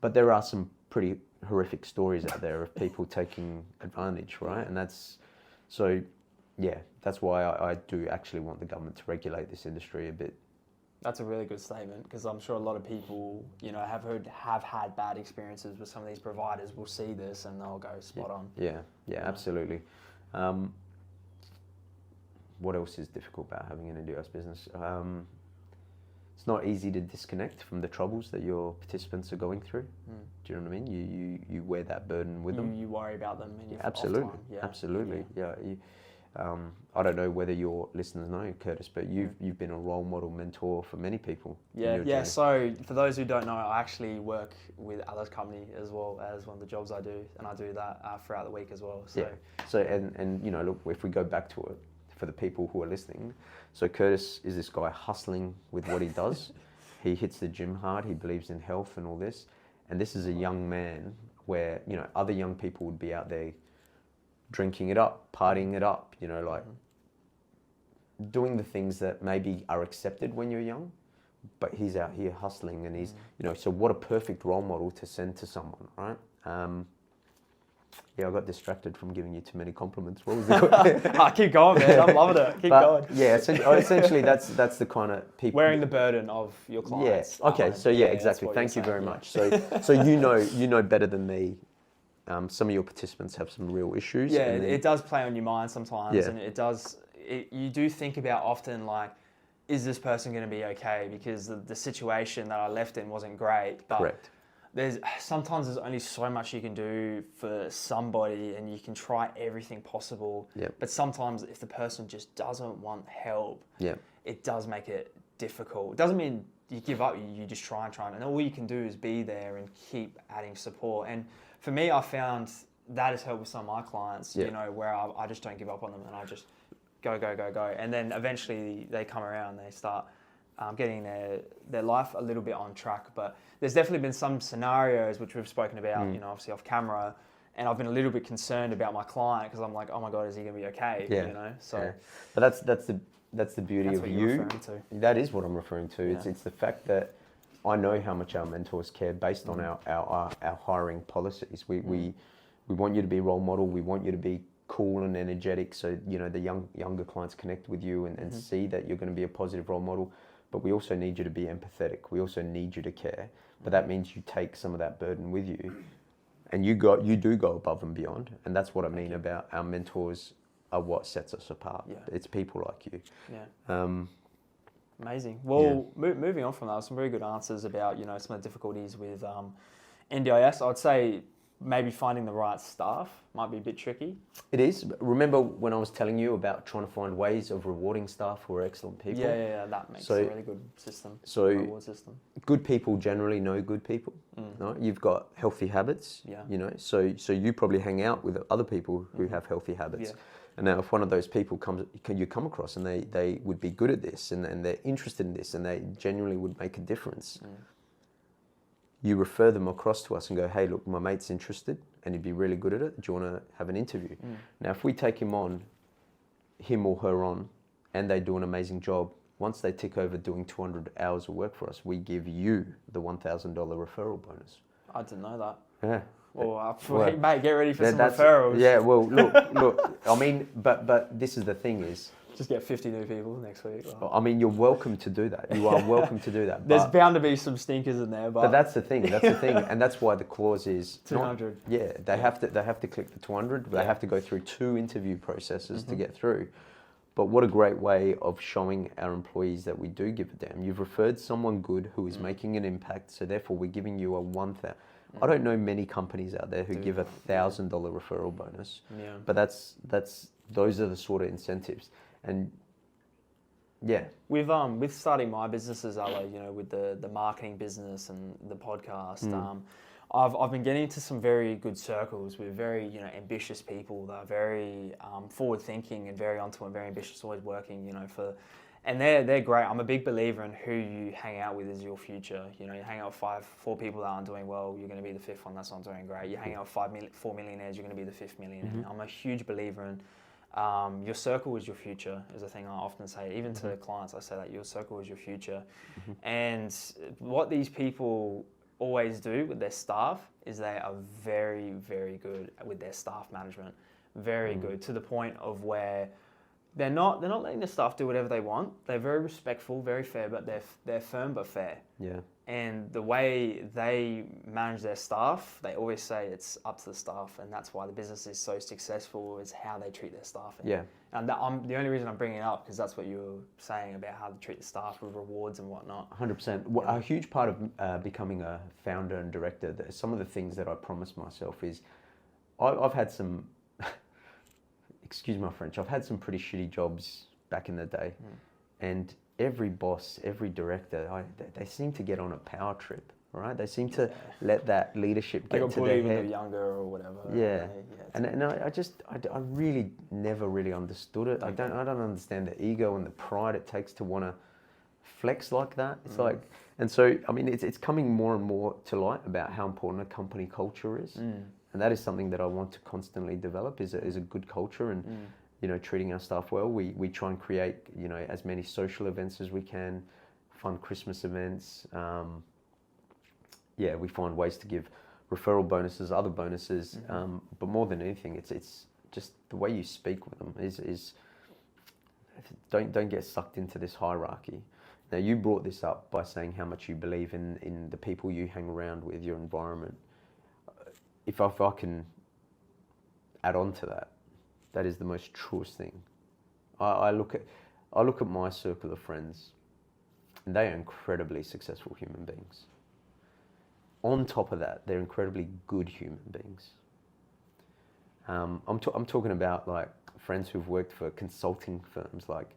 But there are some pretty horrific stories out there of people taking advantage, right? And that's why I do actually want the government to regulate this industry a bit. That's a really good statement, because I'm sure a lot of people, have had bad experiences with some of these providers will see this and they'll go spot on. Yeah, absolutely. What else is difficult about having an NDIS business? It's not easy to disconnect from the troubles that your participants are going through. Do you know what I mean? You wear that burden with them. You worry about them in your absolutely, off time. Absolutely. Yeah. I don't know whether your listeners know, Curtis, but you've been a role model mentor for many people. Yeah. So for those who don't know, I actually work with Ala's company as well as one of the jobs I do, and I do that throughout the week as well. So look, if we go back to it, for the people who are listening, so Curtis is this guy hustling with what he does. He hits the gym hard. He believes in health and all this. And this is a young man where, other young people would be out there drinking it up, partying it up, doing the things that maybe are accepted when you're young, but he's out here hustling and he's, so what a perfect role model to send to someone, right? I got distracted from giving you too many compliments. What was the keep going, man. I'm loving it. Keep going. Yeah, essentially that's the kind of people... Wearing the burden of your clients. Yeah, okay. So exactly. Thank you very much. So you know better than me. Some of your participants have some real issues. Yeah, it does play on your mind sometimes, and you do think about often, like, is this person going to be okay? Because the situation that I left in wasn't great. But correct. Sometimes there's only so much you can do for somebody, and you can try everything possible. Yep. But sometimes if the person just doesn't want help, it does make it difficult. It doesn't mean you give up, you just try, and all you can do is be there and keep adding support. And for me, I found that has helped with some of my clients, Yeah. you know, where I just don't give up on them and I just go. And then eventually they come around, they start getting their life a little bit on track. But there's definitely been some scenarios which we've spoken about, you know, obviously off camera, and I've been a little bit concerned about my client because I'm like, oh my God, is he going to be okay? Yeah. You know, so. But that's the beauty That's of what you. you're referring to. That is what I'm referring to. Yeah. It's the fact that I know how much our mentors care based on our hiring policies. We want you to be a role model. We want you to be cool and energetic, so you know the younger clients connect with you and see that you're going to be a positive role model. But we also need you to be empathetic. We also need you to care. But that means you take some of that burden with you, and you do go above and beyond. And that's what I mean about our mentors are what sets us apart. Yeah. It's people like you. Yeah. Amazing. Well, moving on from that, some very good answers about, you know, some of the difficulties with NDIS. I'd say maybe finding the right staff might be a bit tricky. It is. Remember when I was telling you about trying to find ways of rewarding staff who are excellent people? Yeah, that makes a really good system. So reward system. Good people generally know good people. Right? You've got healthy habits. Yeah. You know, so you probably hang out with other people who have healthy habits. Yeah. And now if one of those people you come across and they would be good at this and they're interested in this and they genuinely would make a difference, you refer them across to us and go, hey, look, my mate's interested and he'd be really good at it. Do you want to have an interview? Now, if we take him or her on, and they do an amazing job, once they tick over doing 200 hours of work for us, we give you the $1,000 referral bonus. I didn't know that. Yeah. Well, mate, get ready for some referrals. Yeah, well, look. I mean, but this is the thing is, just get 50 new people next week. I mean, you're welcome to do that. You are welcome to do that. There's bound to be some stinkers in there, but that's the thing. And that's why the clause is 200. They have to click the 200. They have to go through 2 interview processes to get through. But what a great way of showing our employees that we do give a damn. You've referred someone good who is making an impact, so therefore we're giving you a 1,000. I don't know many companies out there who give a $1,000 referral bonus. Yeah. But those are the sort of incentives. And yeah. With starting my businesses, Ala, you know, with the marketing business and the podcast, I've been getting into some very good circles with very, you know, ambitious people that are very forward thinking and very onto and very ambitious, always working, you know, and they're great. I'm a big believer in who you hang out with is your future. You know, you hang out with 4 people that aren't doing well, you're going to be the 5th one that's not doing great. You hang out with 4 millionaires, you're going to be the 5th millionaire. I'm a huge believer in your circle is your future, is a thing I often say. Even to clients, I say that your circle is your future. And what these people always do with their staff is they are very, very good with their staff management. Very good, to the point of where they're not letting the staff do whatever they want. They're very respectful, very fair, but they're firm but fair. Yeah. And the way they manage their staff, they always say it's up to the staff, and that's why the business is so successful, is how they treat their staff. And the only reason I'm bringing it up, because that's what you were saying about how to treat the staff with rewards and whatnot. 100%. Well, a huge part of becoming a founder and director, some of the things that I promised myself is, I've had some, excuse my French, I've had some pretty shitty jobs back in the day, and every boss, every director, they seem to get on a power trip, right? They seem to let that leadership get to their head. When they're younger or whatever. Yeah. And I really never really understood it. I don't understand the ego and the pride it takes to want to flex like that. It's like, and so, I mean, it's coming more and more to light about how important a company culture is. And that is something that I want to constantly develop, is a good culture, and you know, treating our staff well. We try and create, you know, as many social events as we can, fun Christmas events. We find ways to give referral bonuses, other bonuses, but more than anything, it's just the way you speak with them is don't get sucked into this hierarchy. Now, you brought this up by saying how much you believe in the people you hang around with, your environment. If I can add on to that, that is the most truest thing. I look at my circle of friends, and they are incredibly successful human beings. On top of that, they're incredibly good human beings. I'm talking about like friends who've worked for consulting firms like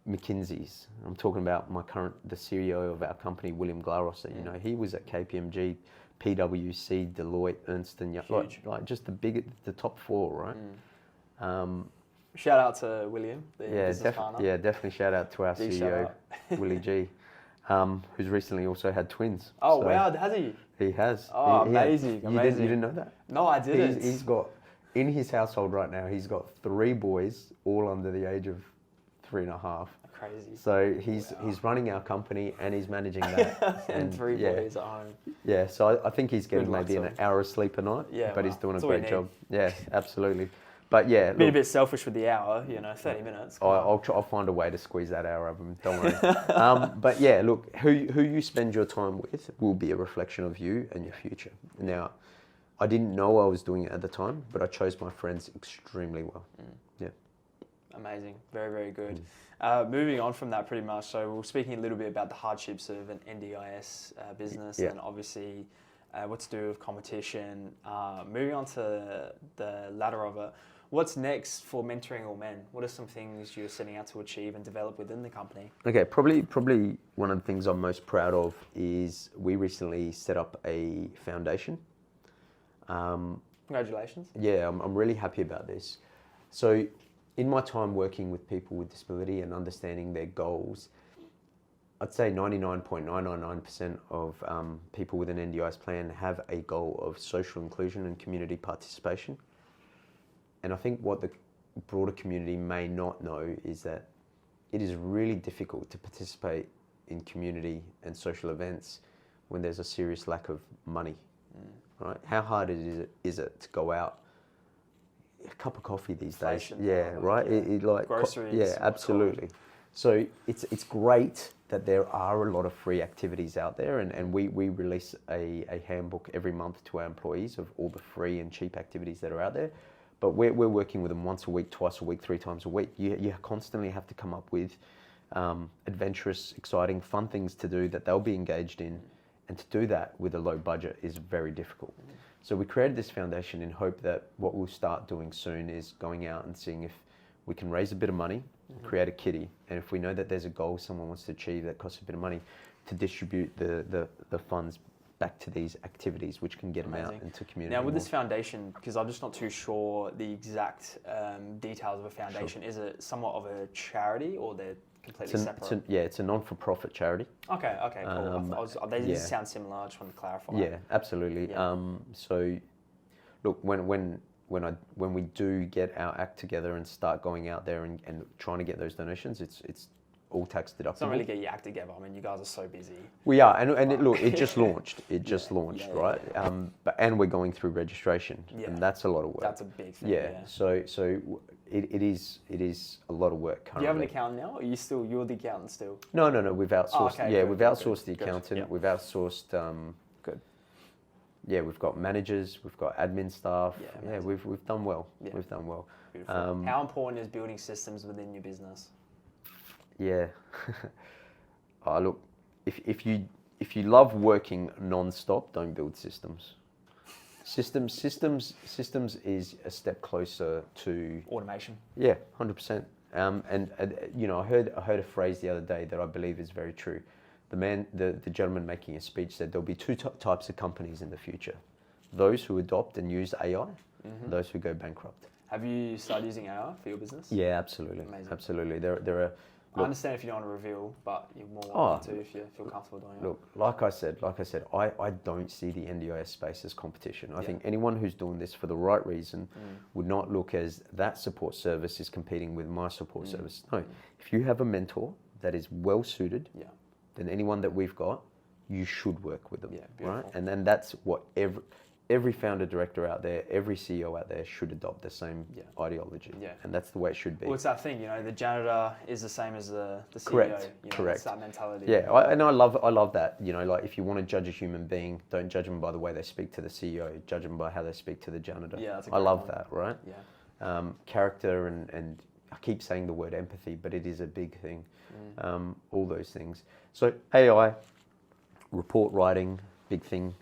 McKinsey's. I'm talking about the CEO of our company, William Glaros. You know, he was at KPMG, PwC, Deloitte, Ernst & Young, like just the top four, right? Shout out to William, the business partner. Yeah, definitely shout out to our Big CEO, Willie G, who's recently also had twins. Oh, so wow, has he? He has. Oh, amazing. You didn't know that? No, I didn't. He's got, in his household right now, he's got 3 boys, all under the age of 3.5. Crazy. So he's running our company and he's managing that. and 3 boys at home. Yeah, so I think he's getting maybe an hour of sleep a night, but he's doing a great job. Yeah, absolutely. But yeah, a bit selfish with the hour, 30 minutes. I'll find a way to squeeze that hour of him. Don't worry. But yeah, look, who you spend your time with will be a reflection of you and your future. Now, I didn't know I was doing it at the time, but I chose my friends extremely well. Yeah. Amazing. Very, very good. Moving on from that pretty much, so we're speaking a little bit about the hardships of an NDIS business and obviously what to do with competition. Moving on to the ladder of it, what's next for Mentoring All Men? What are some things you're setting out to achieve and develop within the company? Okay, probably one of the things I'm most proud of is we recently set up a foundation. Congratulations. Yeah, I'm really happy about this. So in my time working with people with disability and understanding their goals, I'd say 99.999% of people with an NDIS plan have a goal of social inclusion and community participation. And I think what the broader community may not know is that it is really difficult to participate in community and social events when there's a serious lack of money, right? How hard is it to go out, a cup of coffee these days? Yeah, right? Groceries. Yeah, absolutely. So it's great that there are a lot of free activities out there, and we release a handbook every month to our employees of all the free and cheap activities that are out there. But we're working with them once a week, twice a week, 3 times a week. You constantly have to come up with adventurous, exciting, fun things to do that they'll be engaged in. And to do that with a low budget is very difficult. So we created this foundation in hope that what we'll start doing soon is going out and seeing if we can raise a bit of money, create a kitty, and if we know that there's a goal someone wants to achieve that costs a bit of money, to distribute the funds back to these activities, which can get them out into community. Now, with this foundation, because I'm just not too sure the exact details of a foundation, is it somewhat of a charity or they're completely separate? It's a non-for-profit charity. Okay, cool. They just sound similar. I just want to clarify. Yeah, absolutely. Yeah. So, look, when we do get our act together and start going out there and trying to get those donations, it's all tax deductible. It's not really get your act together. I mean, you guys are so busy. We are, and it just launched. It just launched, right? And we're going through registration, and that's a lot of work. That's a big thing. Yeah. So it is a lot of work currently. Do you have an accountant now, or you're the accountant still? No. We've outsourced. We've outsourced the accountant. Yep. We've outsourced. Good. Yeah, we've got managers. We've got admin staff. Yeah, we've done well. Yeah. We've done well. Beautiful. How important is building systems within your business? Yeah. Look, if you love working non-stop, don't build systems. Systems is a step closer to automation. Yeah, 100%. And I heard a phrase the other day that I believe is very true. The gentleman making a speech said there'll be 2 types of companies in the future: those who adopt and use AI, and those who go bankrupt. Have you started using AI for your business? Yeah, absolutely. Amazing. Absolutely. There are. I understand if you don't want to reveal, but you're more welcome to if you feel comfortable doing it. Look, like I said, I don't see the NDIS space as competition. I think anyone who's doing this for the right reason would not look as that support service is competing with my support service. No, if you have a mentor that is well suited, then anyone that we've got, you should work with them, right? And then that's what every founder director out there, every CEO out there should adopt the same ideology. Yeah. And that's the way it should be. Well, it's that thing, the janitor is the same as the CEO. Correct. Correct. It's that mentality. Yeah, I love that. Like if you want to judge a human being, don't judge them by the way they speak to the CEO. Judge them by how they speak to the janitor. Yeah, that's a great one. That, right? Yeah. Character and I keep saying the word empathy, but it is a big thing. All those things. So AI, report writing, big thing.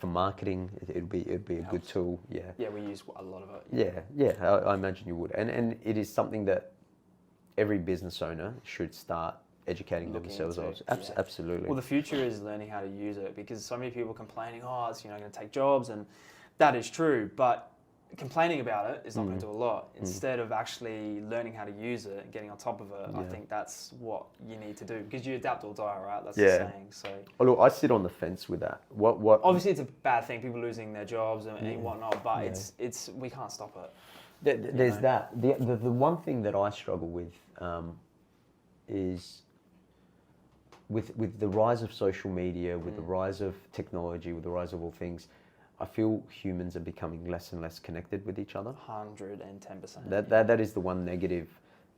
For marketing, it'd be a good tool. Yeah. Yeah, we use a lot of it. Yeah. I imagine you would, and it is something that every business owner should start educating themselves on. Absolutely. Well, the future is learning how to use it, because so many people are complaining, oh, it's going to take jobs, and that is true, but complaining about it is not going to do a lot. Instead of actually learning how to use it and getting on top of it, I think that's what you need to do, because you adapt or die, right? That's the saying. So, well, look, I sit on the fence with that. What? Obviously, it's a bad thing, people losing their jobs and whatnot, but it's we can't stop it. There's that. The one thing that I struggle with is with the rise of social media, with the rise of technology, with the rise of all things, I feel humans are becoming less and less connected with each other. 110%. That is the one negative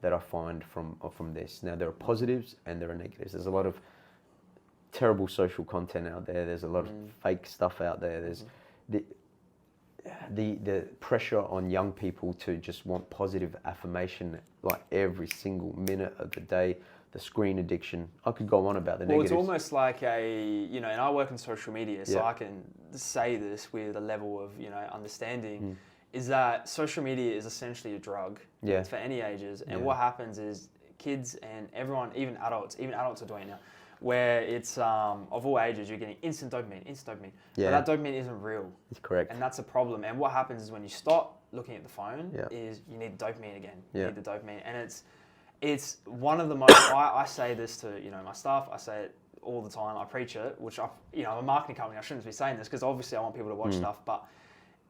that I find from this. Now, there are positives and there are negatives. There's a lot of terrible social content out there. There's a lot of fake stuff out there. There's the pressure on young people to just want positive affirmation like every single minute of the day. The screen addiction. I could go on about the negatives. Well, it's almost like and I work in social media, so I can say this with a level of, understanding, is that social media is essentially a drug. It's for any ages. And what happens is kids and everyone, even adults are doing it now, where it's, of all ages, you're getting instant dopamine. Yeah. But that dopamine isn't real. It's correct. And that's a problem. And what happens is when you stop looking at the phone, is you need dopamine again. You need the dopamine. And it's one of the most, I say this to, my staff, I say it all the time, I preach it, which I'm a marketing company, I shouldn't be saying this because obviously I want people to watch stuff, but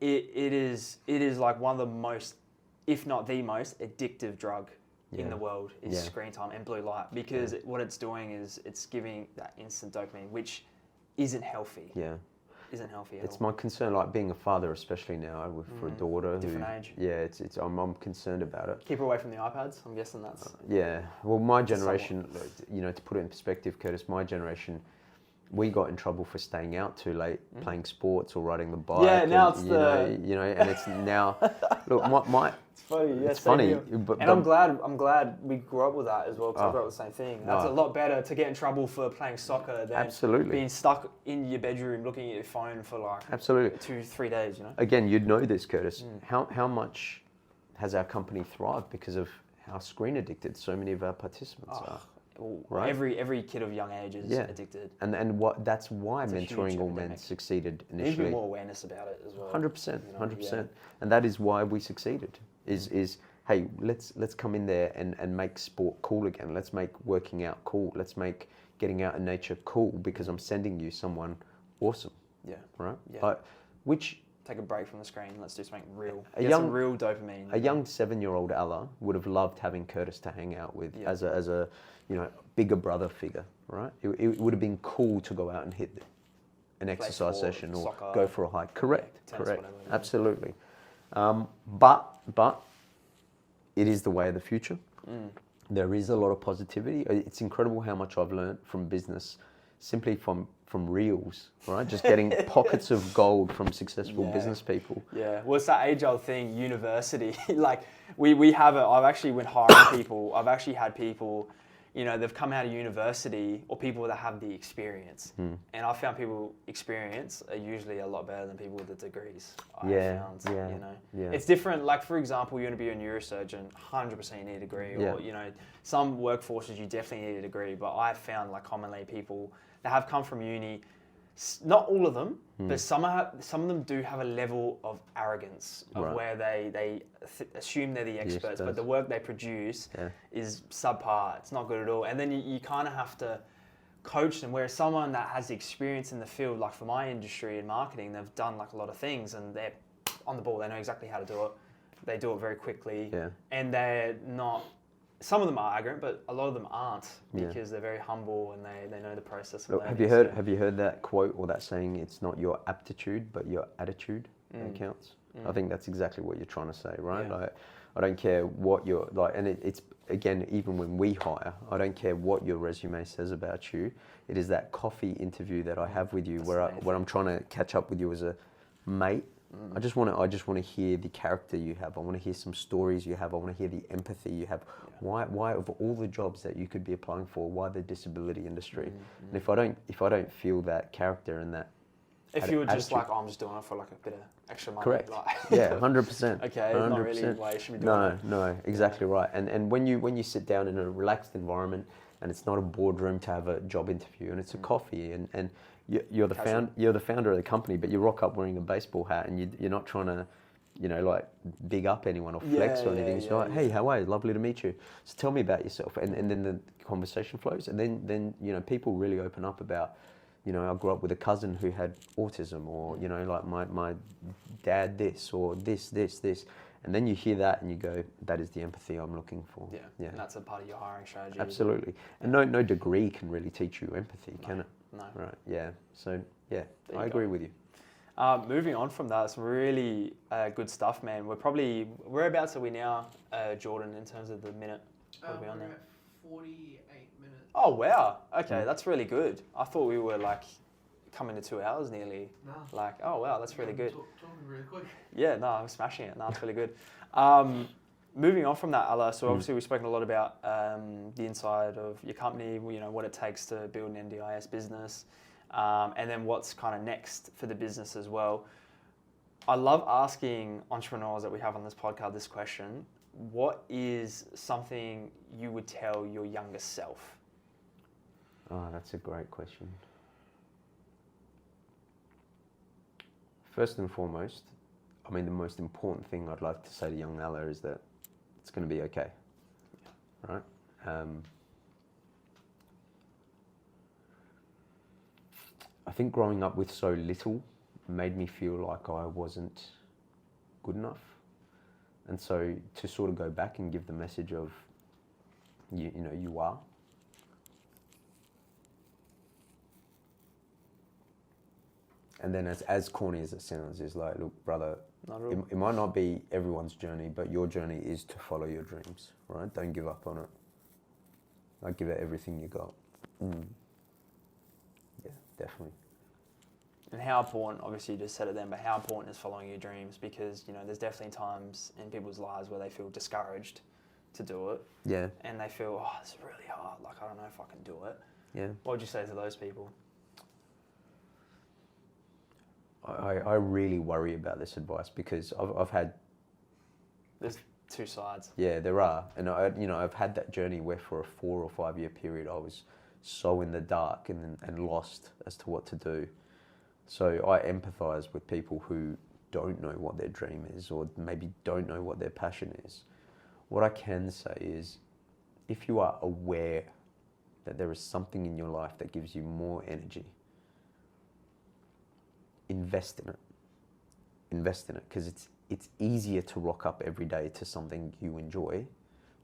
it is like one of the most, if not the most addictive drug in the world is screen time and blue light, because what it's doing is it's giving that instant dopamine, which isn't healthy. Isn't healthy at all. It's my concern, like being a father, especially now for a daughter. Different age. Yeah, I'm concerned about it. Keep her away from the iPads. I'm guessing that's. Well, my generation, to put it in perspective, Curtis, my generation, we got in trouble for staying out too late, playing sports or riding the bike. Yeah, now and, and it's now. Look, my. It's funny. It's funny, but I'm glad we grew up with that as well, because I grew up with the same thing. That's a lot better to get in trouble for playing soccer than being stuck in your bedroom looking at your phone for like 2-3 days. Again, you'd know this, Curtis. How much has our company thrived because of how screen addicted so many of our participants are? Well, right? Every kid of young age is addicted. And that's why Mentoring All Men succeeded initially. There needs to be more awareness about it as well. 100%. And that is why we succeeded. Is hey, let's come in there and make sport cool again. Let's make working out cool. Let's make getting out in nature cool, because I'm sending you someone awesome. Right? Yeah. Which take a break from the screen. Let's do something real. Some real dopamine. A young 7-year-old Ala would have loved having Curtis to hang out with as a bigger brother figure, right? It would have been cool to go out and hit an exercise session or soccer, go for a hike. Correct. Absolutely. But it is the way of the future. There is a lot of positivity. It's incredible how much I've learned from business, simply from reels, right? Just getting pockets of gold from successful business people. Yeah, well, it's that age-old thing, university. Like, we have it. I've actually, when hiring people, I've actually had people, they've come out of university, or people that have the experience. And I found people experience are usually a lot better than people with the degrees. It's different. Like, for example, you want to be a neurosurgeon, 100% you need a degree. Or, some workforces you definitely need a degree. But I've found, like, commonly people that have come from uni, not all of them, but some of them do have a level of arrogance of where they assume they're the experts, but the work they produce is subpar. It's not good at all. And then you kind of have to coach them, whereas someone that has experience in the field, like for my industry in marketing, they've done like a lot of things and they're on the ball. They know exactly how to do it. They do it very quickly, and they're not. Some of them are arrogant, but a lot of them aren't, because they're very humble and they know the process. Look, have you heard that quote or that saying? It's not your aptitude, but your attitude that counts. I think that's exactly what you're trying to say, right? Like, I don't care what you're like, and it's again, even when we hire, I don't care what your resume says about you. It is that coffee interview that I have with you, where I'm trying to catch up with you as a mate. I just want to hear the character you have. I want to hear some stories you have. I want to hear the empathy you have. Why of all the jobs that you could be applying for, why the disability industry? And if I don't feel that character and that If you were just like, oh, I'm just doing it for like a bit of extra money. Correct. Like, yeah, 100%. Okay, 100%. Not really the way you should be doing it. No, exactly right. And when you sit down in a relaxed environment, and it's not a boardroom to have a job interview, and it's a coffee, and you're the founder of the company, but you rock up wearing a baseball hat, and you're not trying to, like big up anyone or flex or anything. It's like, hey, how are you? Lovely to meet you. So tell me about yourself, and then the conversation flows, and then people really open up about, I grew up with a cousin who had autism, or like my dad this, or this, and then you hear that and you go, that is the empathy I'm looking for. Yeah. And that's a part of your hiring strategy. Absolutely. And no degree can really teach you empathy, can it? No. Right. Yeah. So yeah, I agree with you. Moving on from that, some really good stuff, man. Whereabouts are we now, Jordan, in terms of the minute? What are we on now? At 48 minutes. Oh, wow. Okay, that's really good. I thought we were like coming to 2 hours nearly. No. Like, oh, wow, that's really good. Talking really quick. Yeah, no, I'm smashing it. No, it's really good. Moving on from that, Ala, so obviously we've spoken a lot about the inside of your company, what it takes to build an NDIS business, and then what's kind of next for the business as well. I love asking entrepreneurs that we have on this podcast this question. What is something you would tell your younger self? Oh, that's a great question. First and foremost, the most important thing I'd like to say to young Ala is that it's going to be okay, right? I think growing up with so little made me feel like I wasn't good enough. And so to sort of go back and give the message of, you are. And then as corny as it sounds, is like, look, brother, it might not be everyone's journey, but your journey is to follow your dreams, right? Don't give up on it. Like, give it everything you got. Yeah, definitely. And how important, obviously you just said it then, but how important is following your dreams? Because, there's definitely times in people's lives where they feel discouraged to do it. Yeah. And they feel, oh, it's really hard. Like, I don't know if I can do it. Yeah. What would you say to those people? I really worry about this advice because I've had... There's two sides. Yeah, there are. And I've had that journey where for a 4 or 5 year period, I was so in the dark and lost as to what to do. So I empathize with people who don't know what their dream is, or maybe don't know what their passion is. What I can say is, if you are aware that there is something in your life that gives you more energy, invest in it. Invest in it, because it's easier to rock up every day to something you enjoy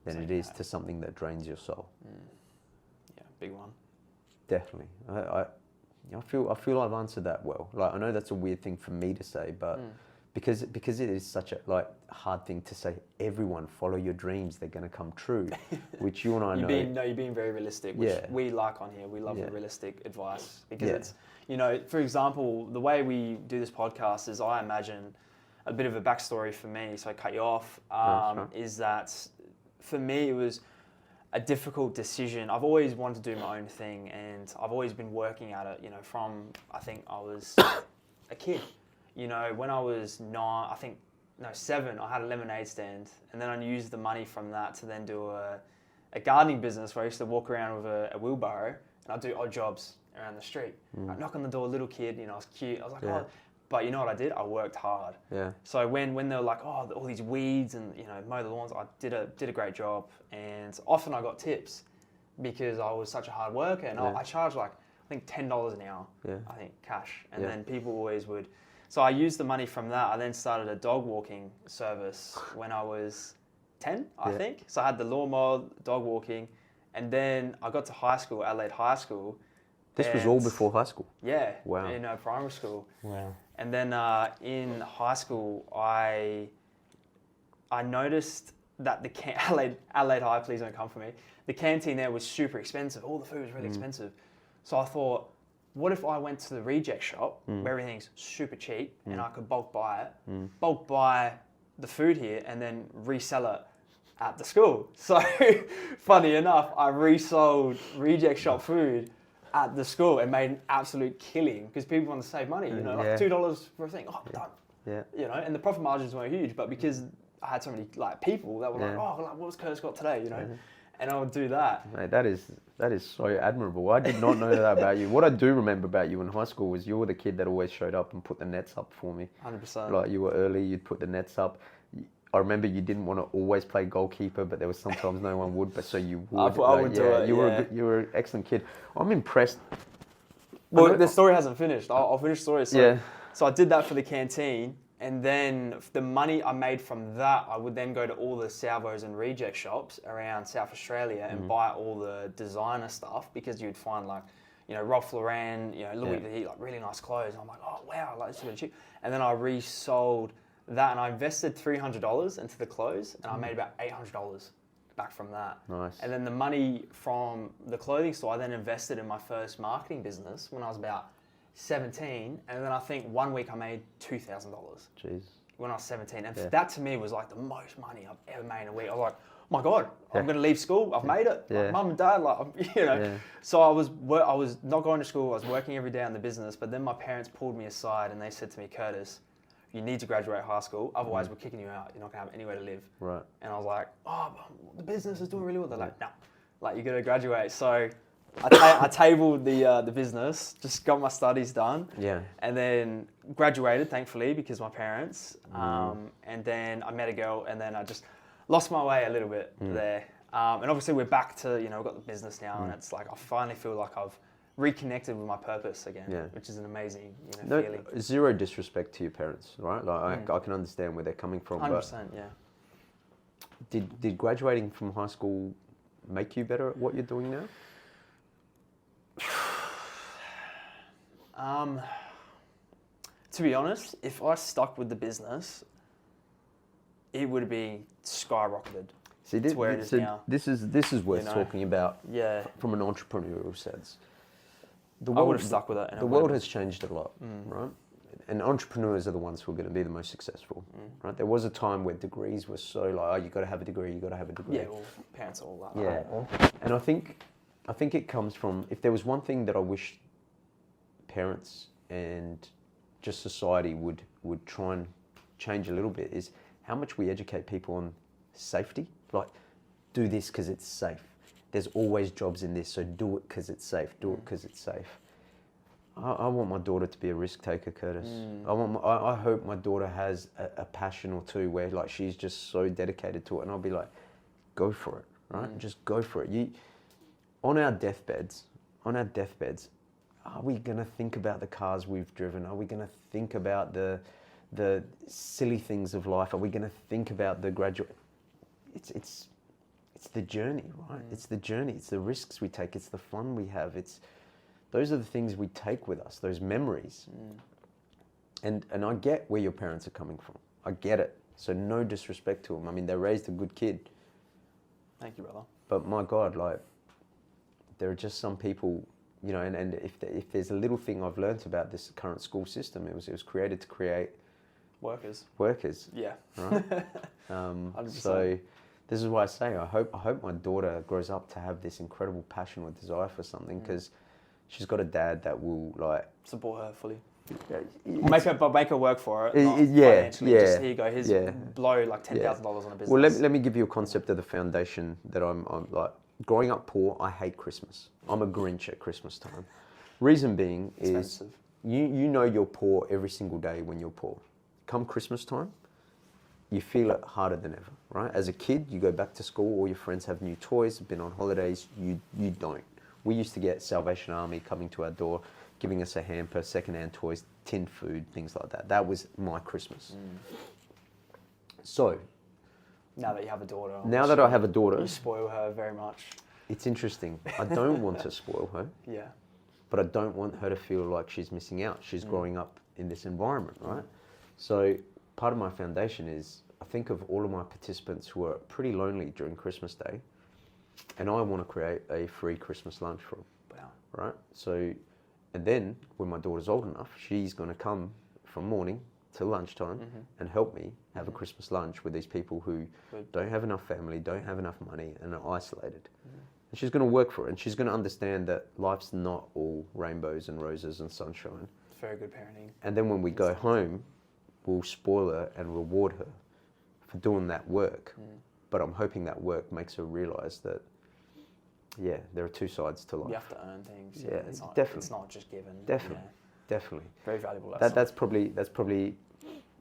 than it is to something that drains your soul. Yeah, big one. Definitely. I feel I've answered that well. Like, I know that's a weird thing for me to say, but because it is such a hard thing to say. Everyone follow your dreams; they're going to come true. Which you and I know. You're being very realistic, which we like on here. We love the realistic advice because it's, for example, the way we do this podcast is, I imagine, a bit of a backstory for me. So I cut you off. Is that for me it was a difficult decision. I've always wanted to do my own thing, and I've always been working at it, from, I think I was a kid. When I was 7, I had a lemonade stand, and then I used the money from that to then do a gardening business where I used to walk around with a wheelbarrow, and I'd do odd jobs around the street. I'd knock on the door, little kid, I was cute. I was like, oh, but you know what I did? I worked hard. Yeah. So when they were like, oh, all these weeds and mow the lawns, I did a great job, and often I got tips because I was such a hard worker, and I charged I think $10 an hour. Yeah. I think cash, and then people always would. So I used the money from that. I then started a dog walking service when I was 10, I think. So I had the lawnmower, dog walking, and then I got to high school, Adelaide High School. This was all before high school? Yeah. Wow. In primary school. Wow. And then in high school, I noticed that Adelaide High, please don't come for me. The canteen there was super expensive. All the food was really expensive. So I thought, what if I went to the reject shop where everything's super cheap and I could bulk buy it, bulk buy the food here and then resell it at the school. So funny enough, I resold reject shop food at the school and made an absolute killing because people want to save money, you know, like $2 for a thing, done. Yeah. You know, and the profit margins weren't huge, but because I had so many like people that were like, what's Curtis got today, you know? And I would do that. Mate, that is so admirable. I did not know that about you. What I do remember about you in high school was you were the kid that always showed up and put the nets up for me. 100%. Like you were early, you'd put the nets up. I remember you didn't want to always play goalkeeper, but there was sometimes no one would, but so you would. I would do it. You were an excellent kid. I'm impressed. Well, the story hasn't finished. I'll finish the story. So I did that for the canteen. And then the money I made from that, I would then go to all the salvos and reject shops around South Australia and buy all the designer stuff because you'd find like, you know, Ralph Lauren, you know, Louis V, like really nice clothes. And I'm like, oh wow, like this is really cheap. And then I resold that and I invested $300 into the clothes and I made about $800 back from that. Nice. And then the money from the clothing store, I then invested in my first marketing business when I was about 17, and then I think 1 week I made $2,000. Jeez. When I was 17, and that to me was like the most money I've ever made in a week. I was like, oh my God, I'm going to leave school. I've made it. Like, Mum and Dad, like, you know. Yeah. So I was not going to school. I was working every day on the business, but then my parents pulled me aside and they said to me, Curtis, you need to graduate high school, otherwise we're kicking you out. You're not going to have anywhere to live. Right. And I was like, oh, the business is doing really well. They're like, no, like you got to graduate. So I tabled the business, just got my studies done, and then graduated, thankfully, because my parents. And then I met a girl, and then I just lost my way a little bit there. And obviously, we're back to, you know, we've got the business now, and it's like I finally feel like I've reconnected with my purpose again, which is an amazing, you know, feeling. Zero disrespect to your parents, right? Like I can understand where they're coming from. 100%, yeah. Did graduating from high school make you better at what you're doing now? To be honest, if I stuck with the business, it would be skyrocketed. See, to where it is now. This is worth talking about. From an entrepreneurial sense. I would have stuck with it. The world has changed a lot, right? And entrepreneurs are the ones who are going to be the most successful, right? There was a time where degrees were so like, oh, you got to have a degree, you got to have a degree. Yeah, well, parents are all that. Yeah, and I think it comes from, if there was one thing that I wish parents and just society would try and change a little bit is how much we educate people on safety. Like, do this because it's safe. There's always jobs in this, so do it because it's safe. Do it because it's safe. I want my daughter to be a risk taker, Curtis. I hope my daughter has a passion or two where like she's just so dedicated to it, and I'll be like, go for it, right? Just go for it. On our deathbeds, are we gonna think about the cars we've driven? Are we gonna think about the silly things of life? Are we gonna think about the graduate? It's the journey, right? It's the journey. It's the risks we take. It's the fun we have. Those are the things we take with us. Those memories. And I get where your parents are coming from. I get it. So no disrespect to them. I mean, they raised a good kid. Thank you, brother. But my God, like, there are just some people, you know, and if there's a little thing I've learned about this current school system, it was created to create workers. Yeah. Right. 100%. So this is why I say I hope my daughter grows up to have this incredible passion or desire for something, because she's got a dad that will like support her fully. Make her work for it. Not financially. Just here you go. Here's blow like $10,000 on a business. Well, let me give you a concept of the foundation that I'm like. Growing up poor, I hate Christmas. I'm a Grinch at Christmas time. Reason being is you know you're poor every single day when you're poor. Come Christmas time, you feel it harder than ever, right? As a kid, you go back to school, all your friends have new toys, have been on holidays, you don't. We used to get Salvation Army coming to our door, giving us a hamper, secondhand toys, tin food, things like that. That was my Christmas. So, now that you have a daughter. That I have a daughter. You spoil her very much. It's interesting. I don't want to spoil her. Yeah. But I don't want her to feel like she's missing out. She's growing up in this environment, right? So part of my foundation is I think of all of my participants who are pretty lonely during Christmas Day, and I want to create a free Christmas lunch for them. Wow. Right? So, and then when my daughter's old enough, she's going to come from morning till lunchtime and help me have a Christmas lunch with these people who don't have enough family, don't have enough money, and are isolated. And she's going to work for it, and she's going to understand that life's not all rainbows and roses and sunshine. Very good parenting. And then when we go home, we'll spoil her and reward her for doing that work. But I'm hoping that work makes her realise that, yeah, there are two sides to life. You have to earn things. Yeah, it's not, definitely. It's not just given. Definitely, definitely. Very valuable. That's probably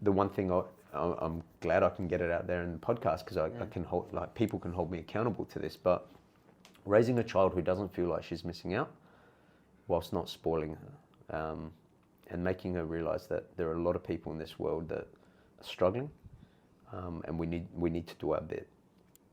the one thing I'm glad I can get it out there in the podcast, because I can hold, like, people can hold me accountable to this. But raising a child who doesn't feel like she's missing out, whilst not spoiling her, and making her realise that there are a lot of people in this world that are struggling, and we need to do our bit.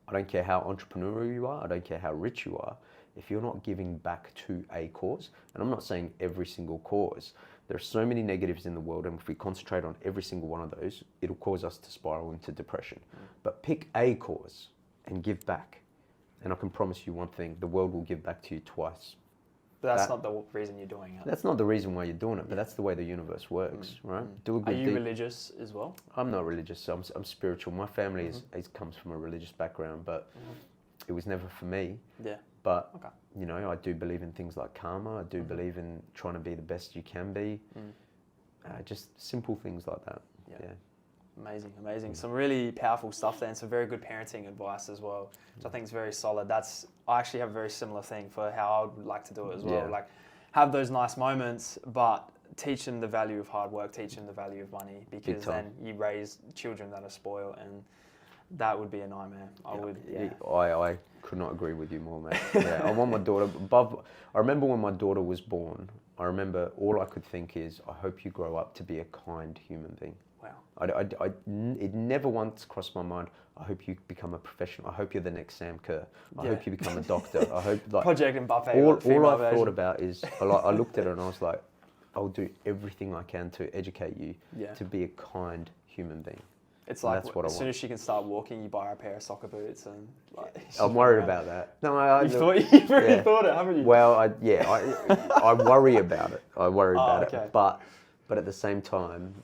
I don't care how entrepreneurial you are, I don't care how rich you are, if you're not giving back to a cause, and I'm not saying every single cause, there are so many negatives in the world, and if we concentrate on every single one of those, it'll cause us to spiral into depression. But pick a cause and give back, and I can promise you one thing, the world will give back to you twice. But that's not the reason you're doing it. That's not the reason why you're doing it, but that's the way the universe works, right? Do a good Are you deed. religious as well? I'm not religious, so I'm spiritual. My family comes from a religious background, but it was never for me. Yeah. But, you know, I do believe in things like karma. I do believe in trying to be the best you can be. Just simple things like that. Yeah. Amazing. Some really powerful stuff there, and some very good parenting advice as well, which I think is very solid. I actually have a very similar thing for how I would like to do it as well. Yeah. Like, have those nice moments, but teach them the value of hard work, teach them the value of money, because then you raise children that are spoiled, and that would be a nightmare. I could not agree with you more, mate. Yeah, I want my daughter I remember when my daughter was born, I remember all I could think is, I hope you grow up to be a kind human being. Wow. It never once crossed my mind, I hope you become a professional. I hope you're the next Sam Kerr. I hope you become a doctor. I hope, like, Project Mbappe. All I thought about is, I looked at her and I was like, I'll do everything I can to educate you to be a kind human being. It's like, as soon as she can start walking, you buy her a pair of soccer boots, and like, I'm worried about that. No, you've really thought it, haven't you? Well, I worry about it. I worry about it. But at the same time,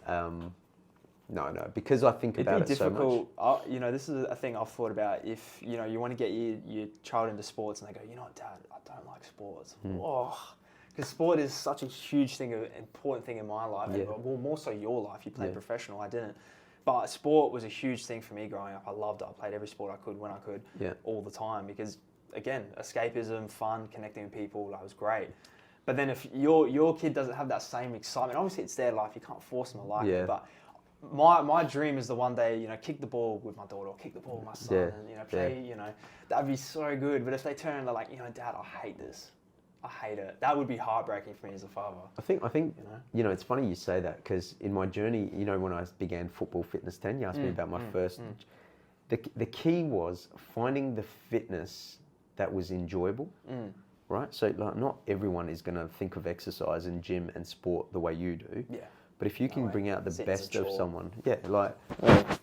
no, because I think about it so much. You know, this is a thing I've thought about. If, you know, you want to get your child into sports, and they go, you know what, Dad, I don't like sports. Because sport is such a huge thing, an important thing in my life. Yeah. Well, more so your life. You played professional, I didn't. But sport was a huge thing for me growing up. I loved it. I played every sport I could when I could, all the time. Because, again, escapism, fun, connecting with people, that was great. But then if your kid doesn't have that same excitement, obviously it's their life. You can't force them to like it. But my dream is the one day, you know, kick the ball with my daughter, or kick the ball with my son, and, you know, play. You know, that'd be so good. But if they turn and they're like, you know, Dad, I hate this. I hate it. That would be heartbreaking for me as a father. I think you know, it's funny you say that, because in my journey, you know, when I began Football Fitness 10, you asked me about my first. The key was finding the fitness that was enjoyable, right? So, like, not everyone is going to think of exercise and gym and sport the way you do. Yeah. But if you can bring out the best of someone,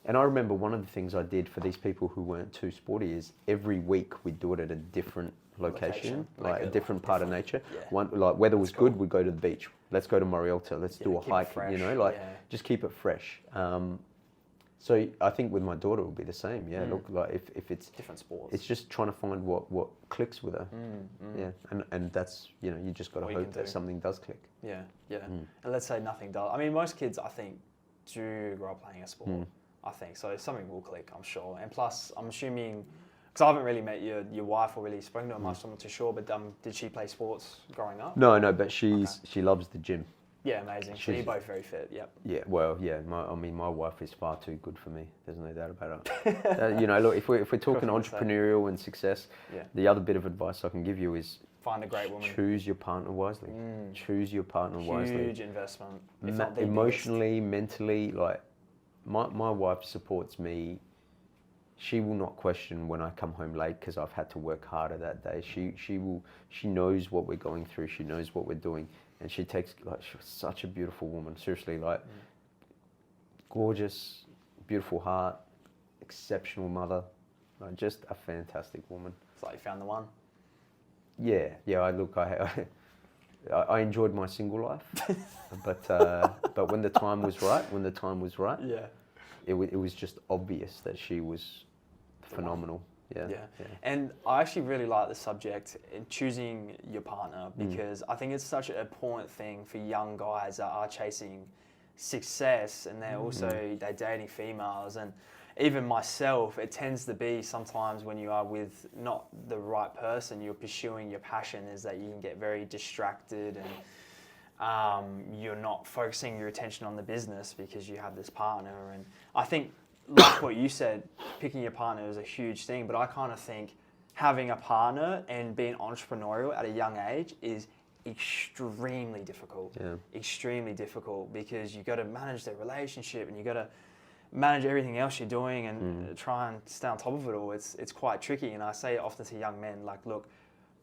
and I remember one of the things I did for these people who weren't too sporty is every week we'd do it at a different location, like a different part of nature. Yeah. One, like, weather was good, we'd go to the beach. Let's go to Morialta. Let's do a hike. You know, just keep it fresh. So I think with my daughter it will be the same. Yeah, look, like if it's different sports, it's just trying to find what clicks with her. Yeah, and that's, you know, you just got to hope that something does click. Yeah. And let's say nothing does. I mean, most kids, I think, do grow up playing a sport. I think so. Something will click, I'm sure. And plus, I'm assuming, because I haven't really met your wife or really spoken to her much, so I'm not too sure. But did she play sports growing up? No, but she loves the gym. Yeah, amazing. So you're both very fit. Yep. Yeah, well, yeah. My wife is far too good for me. There's no doubt about it. You know, look, if we're talking entrepreneurial and success, the other bit of advice I can give you is find a great woman. Choose your partner wisely. Choose your partner wisely. Huge investment. Emotionally, mentally, like my wife supports me. She will not question when I come home late because I've had to work harder that day. She knows what we're going through. She knows what we're doing. And she takes, like, she's such a beautiful woman, seriously, like, gorgeous, beautiful heart, exceptional mother, like, just a fantastic woman. It's like you found the one. Yeah, I enjoyed my single life, but when the time was right, it was just obvious that she was phenomenal. Yeah. And I actually really like the subject in choosing your partner, because I think it's such an important thing for young guys that are chasing success, and they're dating females, and even myself, it tends to be sometimes when you are with not the right person, you're pursuing your passion, is that you can get very distracted, and you're not focusing your attention on the business because you have this partner. And I think, like what you said, picking your partner is a huge thing, but I kind of think having a partner and being entrepreneurial at a young age is extremely difficult. Extremely difficult, because you got to manage the relationship, and you got to manage everything else you're doing, and try and stay on top of it all. It's quite tricky, and I say often to young men, like, look,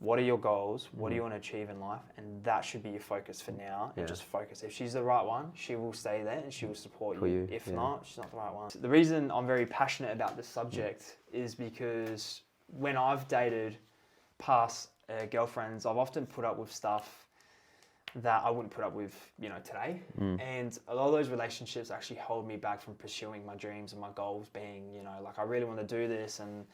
what are your goals? What do you want to achieve in life? And that should be your focus for now. And just focus. If she's the right one, she will stay there and she will support you. If not, she's not the right one. The reason I'm very passionate about this subject is because when I've dated past girlfriends, I've often put up with stuff that I wouldn't put up with, today. And a lot of those relationships actually hold me back from pursuing my dreams and my goals, being, like, I really want to do this, and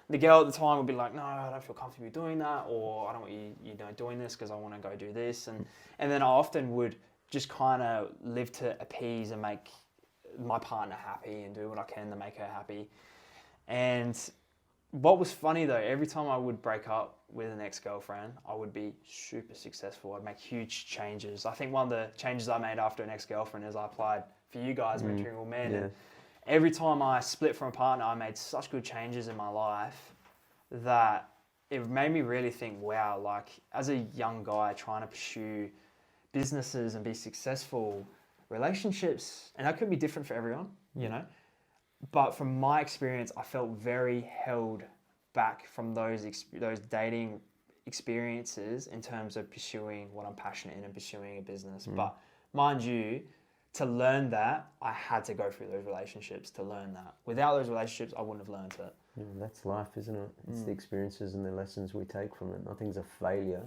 the girl at the time would be like, no, I don't feel comfortable doing that, or I don't want you doing this because I want to go do this. And then I often would just kind of live to appease and make my partner happy and do what I can to make her happy. And what was funny though, every time I would break up with an ex-girlfriend, I would be super successful. I'd make huge changes. I think one of the changes I made after an ex-girlfriend is I applied for you guys, Mentoring All Men. And every time I split from a partner, I made such good changes in my life that it made me really think, wow, like, as a young guy trying to pursue businesses and be successful, relationships, and that could be different for everyone, but from my experience, I felt very held back from those dating experiences in terms of pursuing what I'm passionate in and pursuing a business. But mind you, to learn that, I had to go through those relationships to learn that. Without those relationships, I wouldn't have learned it. Yeah, that's life, isn't it? It's the experiences and the lessons we take from it. Nothing's a failure.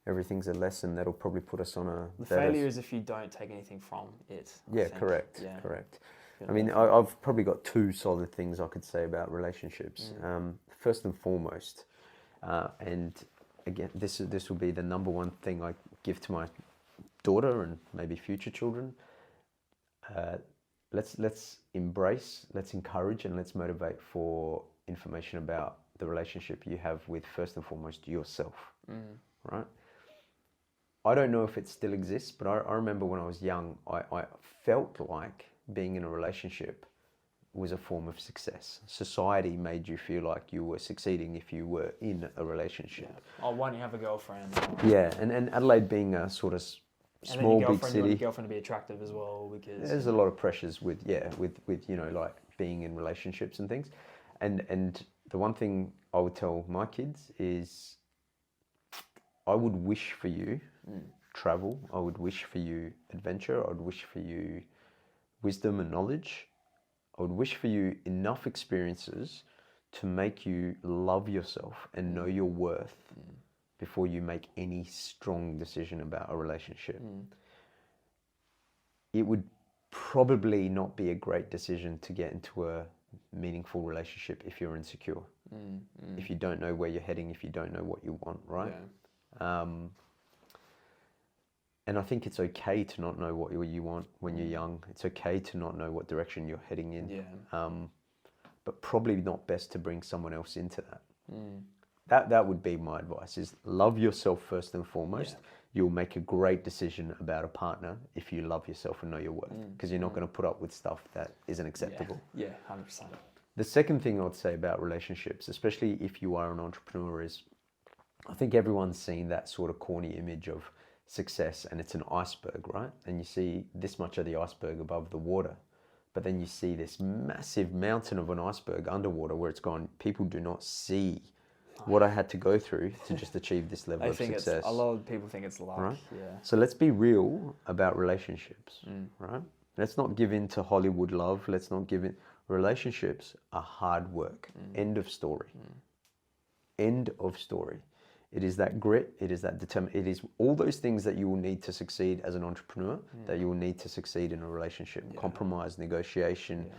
Everything's a lesson that'll probably put us on a... The failure is if you don't take anything from it. Correct. I mean, I've probably got two solid things I could say about relationships. First and foremost, and again, this will be the number one thing I give to my daughter and maybe future children. Let's embrace, let's encourage, and let's motivate for information about the relationship you have with, first and foremost, yourself. Right? I don't know if it still exists, but I remember when I was young, I felt like being in a relationship was a form of success. Society made you feel like you were succeeding if you were in a relationship. Oh, why don't you have a girlfriend? Yeah, and Adelaide being a sort of small, big city. You want your girlfriend to be attractive as well, because there's a lot of pressures with like being in relationships and things. And the one thing I would tell my kids is I would wish for you travel. I would wish for you adventure. I would wish for you wisdom and knowledge. I would wish for you enough experiences to make you love yourself and know your worth before you make any strong decision about a relationship. It would probably not be a great decision to get into a meaningful relationship if you're insecure, if you don't know where you're heading, if you don't know what you want, right? And I think it's okay to not know what you want when you're young. It's okay to not know what direction you're heading in. But probably not best to bring someone else into that. That would be my advice, is love yourself first and foremost. You'll make a great decision about a partner if you love yourself and know your worth, because you're not going to put up with stuff that isn't acceptable. 100%. The second thing I'd say about relationships, especially if you are an entrepreneur, is I think everyone's seen that sort of corny image of success, and it's an iceberg, right? And you see this much of the iceberg above the water, but then you see this massive mountain of an iceberg underwater where it's gone. People do not see what I had to go through to just achieve this level of success. A lot of people think it's luck. Right? So let's be real about relationships, right? Let's not give in to Hollywood love. Let's not give in. Relationships are hard work. End of story. End of story. It is that grit, it is that determination, it is all those things that you will need to succeed as an entrepreneur, that you will need to succeed in a relationship. Compromise, negotiation,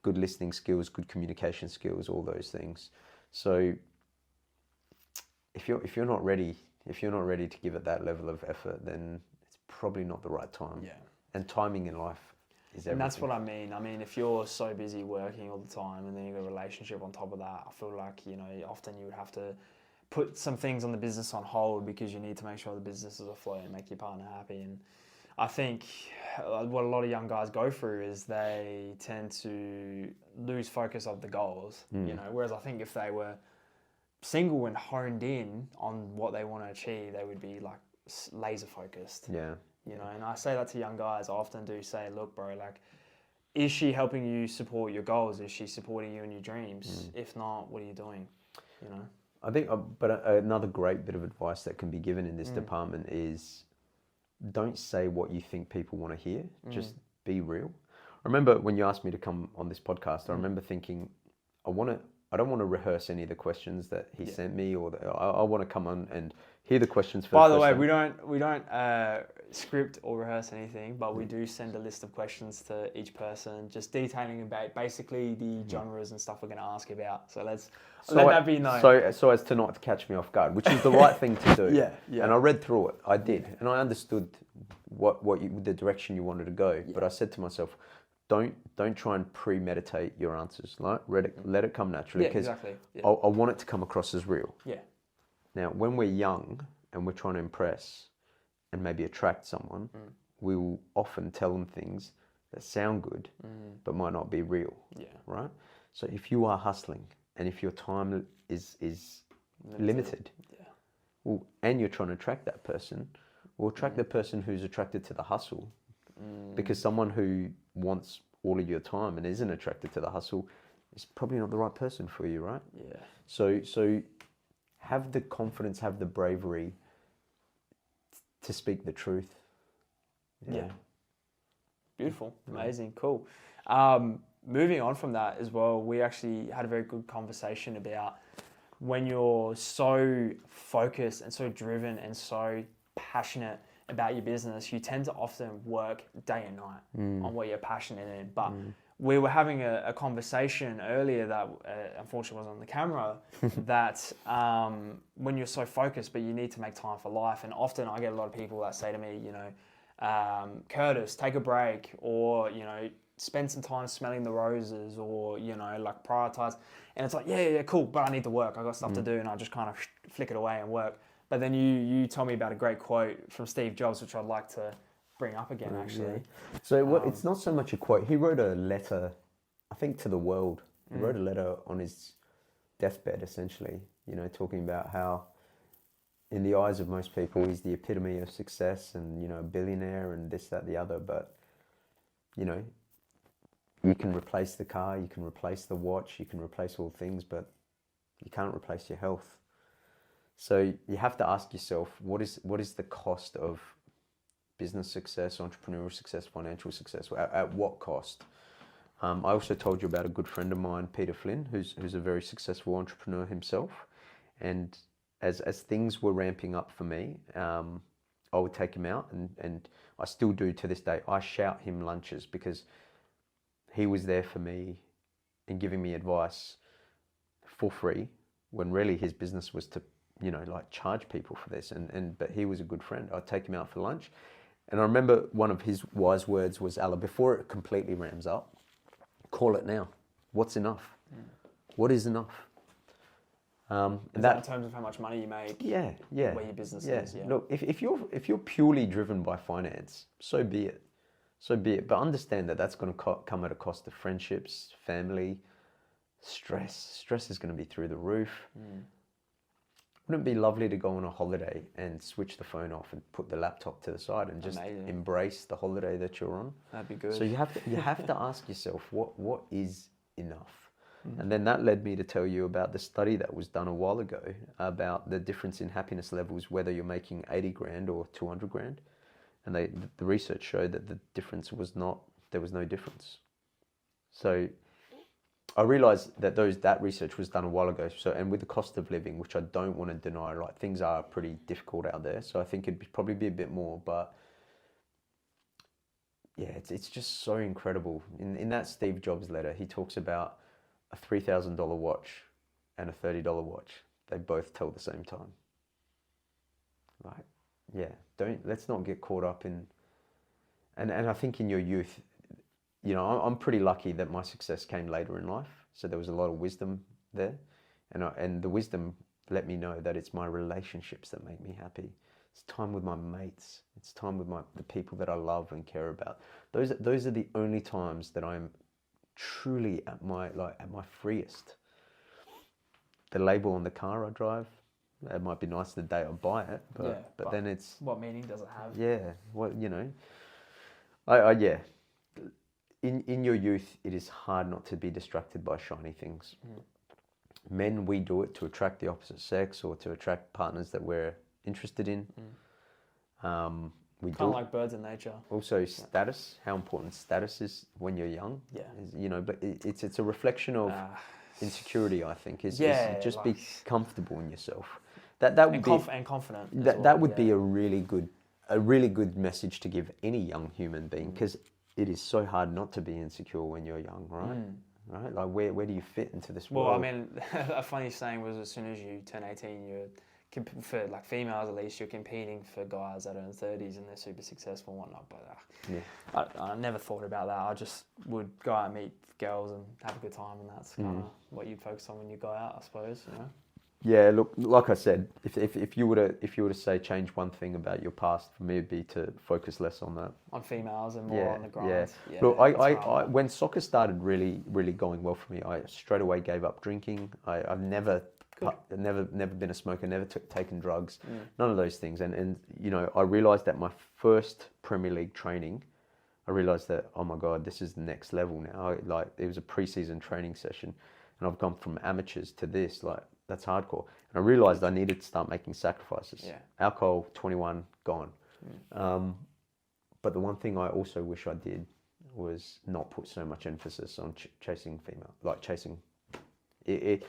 good listening skills, good communication skills, all those things. So if you're not ready to give it that level of effort, then it's probably not the right time. Yeah. And timing in life is everything. And that's what I mean. I mean, if you're so busy working all the time and then you got a relationship on top of that, I feel like, you know, often you would have to put some things on the business on hold because you need to make sure the business is afloat and make your partner happy. And I think what a lot of young guys go through is they tend to lose focus of the goals, you know, whereas I think if they were single and honed in on what they want to achieve, they would be like laser focused. Yeah. You know, and I say that to young guys. I often do say, look, bro, like, is she helping you support your goals? Is she supporting you in your dreams? If not, what are you doing? You know? I think, but another great bit of advice that can be given in this department is don't say what you think people want to hear. Just be real. I remember when you asked me to come on this podcast, I remember thinking, I don't want to rehearse any of the questions that he sent me, or I want to come on and hear the questions first. By the way, we don't script or rehearse anything, but we do send a list of questions to each person, just detailing about basically the genres and stuff we're going to ask about. So let that be known. So as to not catch me off guard, which is the right thing to do. Yeah. And I read through it. I did, and I understood the direction you wanted to go. Yeah. But I said to myself, don't try and premeditate your answers. Like, let it come naturally. Yeah, exactly. Yeah. I want it to come across as real. Yeah. Now, when we're young and we're trying to impress and maybe attract someone, we will often tell them things that sound good, but might not be real. Yeah. Right? So if you are hustling and if your time is limited, well, and you're trying to attract that person, well, attract the person who's attracted to the hustle. Because someone who wants all of your time and isn't attracted to the hustle is probably not the right person for you, right? Yeah. So have the confidence, have the bravery to speak the truth. Yeah. Beautiful. Amazing. Cool. Moving on from that as well, we actually had a very good conversation about when you're so focused and so driven and so passionate about your business, you tend to often work day and night on what you're passionate in. But we were having a conversation earlier that unfortunately wasn't on the camera, that when you're so focused, but you need to make time for life. And often I get a lot of people that say to me, you know, Curtis, take a break, or, you know, spend some time smelling the roses, or, you know, like prioritize. And it's like, yeah, cool, but I need to work. I got stuff to do, and I just kind of flick it away and work. But then you told me about a great quote from Steve Jobs, which I'd like to bring up again, actually. Yeah. So it's not so much a quote. He wrote a letter, I think, to the world. He wrote a letter on his deathbed, essentially, you know, talking about how in the eyes of most people, he's the epitome of success and, you know, a billionaire and this, that, the other. But, you know, you can replace the car, you can replace the watch, you can replace all things, but you can't replace your health. So you have to ask yourself, what is the cost of business success, entrepreneurial success, financial success? At what cost? I also told you about a good friend of mine, Peter Flynn, who's a very successful entrepreneur himself. And as things were ramping up for me, I would take him out, and I still do to this day. I shout him lunches because he was there for me and giving me advice for free, when really his business was to, you know, like, charge people for this. But he was a good friend. I'd take him out for lunch. And I remember one of his wise words was, Ala, before it completely rams up, call it now. What's enough? What is enough? Is that in terms of how much money you make? Yeah. Where your business is? Yeah. Look, if you're purely driven by finance, so be it. But understand that that's going to come at a cost of friendships, family, stress. Stress is going to be through the roof. Wouldn't it be lovely to go on a holiday and switch the phone off and put the laptop to the side and just embrace the holiday that you're on? That'd be good. So you have to ask yourself, what is enough? And then that led me to tell you about the study that was done a while ago about the difference in happiness levels, whether you're making 80 grand or 200 grand. And the research showed that the difference was there was no difference. So I realized that that research was done a while ago. So, and with the cost of living, which I don't want to deny, right, things are pretty difficult out there. So I think it'd probably be a bit more, but yeah, it's just so incredible. In that Steve Jobs letter, he talks about a $3,000 watch and a $30 watch, they both tell the same time. Like, yeah, let's not get caught up in, and I think in your youth, you know, I'm pretty lucky that my success came later in life. So there was a lot of wisdom there, and the wisdom let me know that it's my relationships that make me happy. It's time with my mates. It's time with the people that I love and care about. Those are the only times that I'm truly at my freest. The label on the car I drive, it might be nice the day I buy it, but then it's, what meaning does it have? Yeah, well, you know, yeah. In your youth, it is hard not to be distracted by shiny things. Men, we do it to attract the opposite sex or to attract partners that we're interested in. We kind of like birds in nature. Also, status, how important status is when you're young. Yeah. You know, but it's a reflection of insecurity, I think. Is just like, be comfortable in yourself. That would be and confident. That would be a really good message to give any young human being, because it is so hard not to be insecure when you're young, right? Right? Like, where do you fit into this world? Well, I mean, a funny saying was, as soon as you turn 18, you're, for like females at least, you're competing for guys that are in 30s and they're super successful and whatnot. But I never thought about that. I just would go out and meet girls and have a good time, and that's kind of what you'd focus on when you go out, I suppose. You know. Yeah, look, like I said, if you were to say change one thing about your past, for me it'd be to focus less on that. On females and more on the grind. Yeah. Look, I when soccer started really going well for me, I straight away gave up drinking. I've never been a smoker, never taken drugs, none of those things. And you know, I realised that my first Premier League training, I realised that, oh my God, this is the next level now. Like, it was a pre-season training session, and I've gone from amateurs to this, like, that's hardcore. And I realised I needed to start making sacrifices. Yeah. Alcohol, 21, gone. But the one thing I also wish I did was not put so much emphasis on chasing female, like chasing it.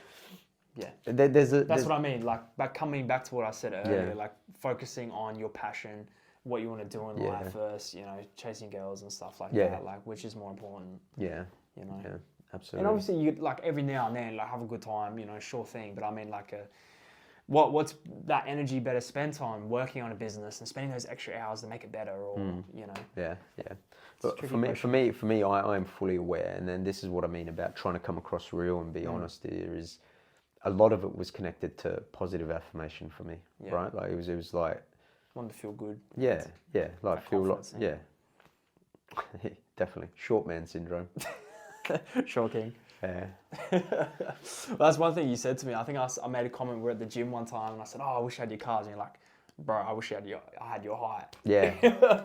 Yeah. That's what I mean. Like coming back to what I said earlier, like focusing on your passion, what you want to do in life first, you know, chasing girls and stuff like that, like, which is more important. Yeah. You know. Yeah. Absolutely. And obviously, you like every now and then, like, have a good time, you know, sure thing. But I mean, like, what's that energy better spent on working on a business and spending those extra hours to make it better, or you know? Yeah. But for me, I am fully aware, and then this is what I mean about trying to come across real and be honest. Here is a lot of it was connected to positive affirmation for me, right? Like it was like wanted to feel good. Yeah, like feel like definitely short man syndrome. Shocking. Yeah. Well, that's one thing you said to me. I think I made a comment. We were at the gym one time, and I said, "Oh, I wish I had your cars." And you're like, "Bro, I wish I had your height." Yeah.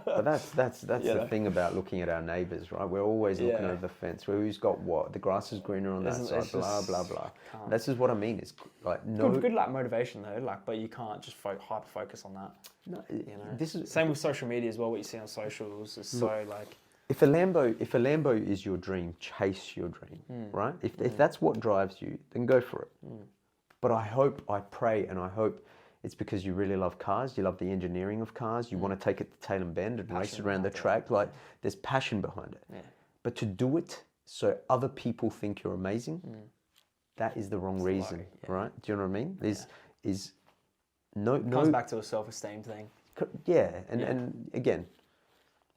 But that's the thing about looking at our neighbours, right? We're always looking over the fence. Who's got what? The grass is greener on that side. Blah blah blah. This is what I mean. It's like good like motivation though. Like, but you can't just hyper focus on that. No, you know. This is same with social media as well. What you see on socials is so like. If a Lambo is your dream, chase your dream, right? If that's what drives you, then go for it. But I pray, and I hope it's because you really love cars. You love the engineering of cars. You want to take it to Tailem Bend and race around the track. Like, there's passion behind it. Yeah. But to do it so other people think you're amazing, that is the wrong reason, right? Do you know what I mean? Is no comes back to a self-esteem thing. Yeah, and again.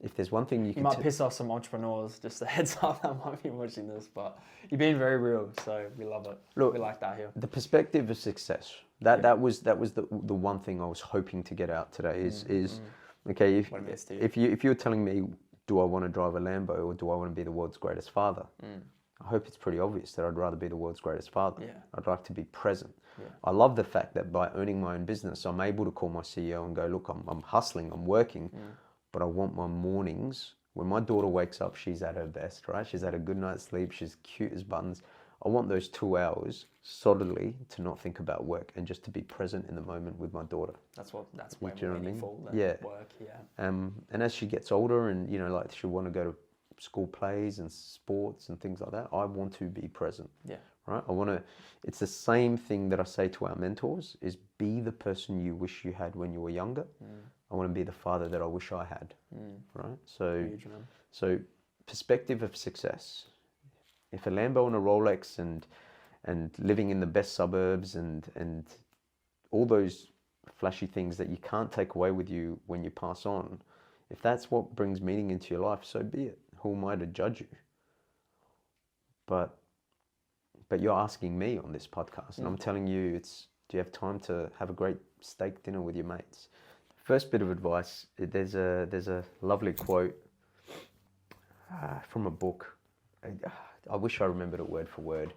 If there's one thing you might piss off some entrepreneurs, just a heads up that might be watching this, but you're being very real, so we love it. Look, we like that here. The perspective of success. That was the one thing I was hoping to get out today is okay, if you were telling me, do I want to drive a Lambo or do I want to be the world's greatest father? I hope it's pretty obvious that I'd rather be the world's greatest father. Yeah. I'd like to be present. Yeah. I love the fact that by owning my own business, I'm able to call my CEO and go, look, I'm hustling, I'm working. But I want my mornings, when my daughter wakes up, she's at her best, right? She's had a good night's sleep, she's cute as buttons. I want those 2 hours solidly to not think about work and just to be present in the moment with my daughter. That's way more meaningful than work, and as she gets older and, you know, like she'll want to go to school plays and sports and things like that, I want to be present. Yeah. Right? It's the same thing that I say to our mentors, is be the person you wish you had when you were younger. I want to be the father that I wish I had, right? So perspective of success. If a Lambo and a Rolex and and living in the best suburbs and all those flashy things that you can't take away with you when you pass on, if that's what brings meaning into your life, so be it. Who am I to judge you? But you're asking me on this podcast, and I'm telling you, do you have time to have a great steak dinner with your mates? First bit of advice, there's a lovely quote from a book. I wish I remembered it word for word.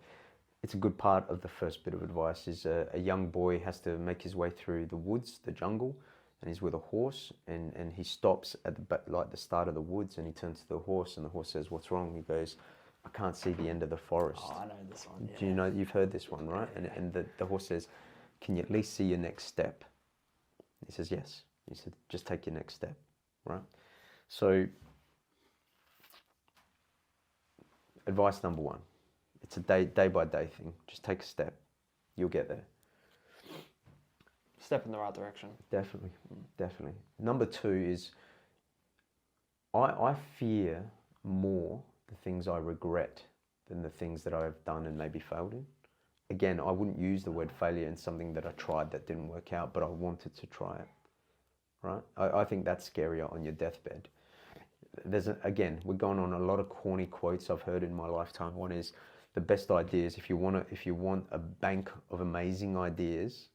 It's a good part of the first bit of advice is a young boy has to make his way through the woods, the jungle, and he's with a horse, and he stops at the start of the woods, and he turns to the horse, and the horse says, "What's wrong?" He goes, "I can't see the end of the forest." Oh, I know this one. Yeah. Do you know, you've heard this one, right? And the horse says, "Can you at least see your next step?" He says, "Yes." He said, "Just take your next step," right? So, advice number one, it's a day by day thing. Just take a step. You'll get there. Step in the right direction. Definitely. Number two is, I fear more the things I regret than the things that I've done and maybe failed in. Again, I wouldn't use the word failure in something that I tried that didn't work out, but I wanted to try it, right? I think that's scarier on your deathbed. Again, we're going on a lot of corny quotes I've heard in my lifetime. One is, the best ideas, if you want a bank of amazing ideas,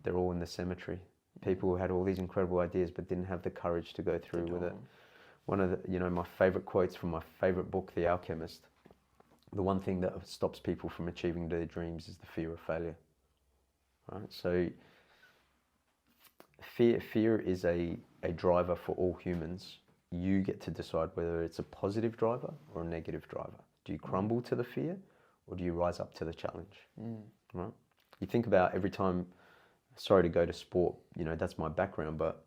they're all in the cemetery. People who had all these incredible ideas but didn't have the courage to go through with it. One of my favorite quotes from my favorite book, The Alchemist, the one thing that stops people from achieving their dreams is the fear of failure. Right? So fear is a driver for all humans. You get to decide whether it's a positive driver or a negative driver. Do you crumble to the fear, or do you rise up to the challenge? Right? You think about every time, sorry to go to sport, that's my background, but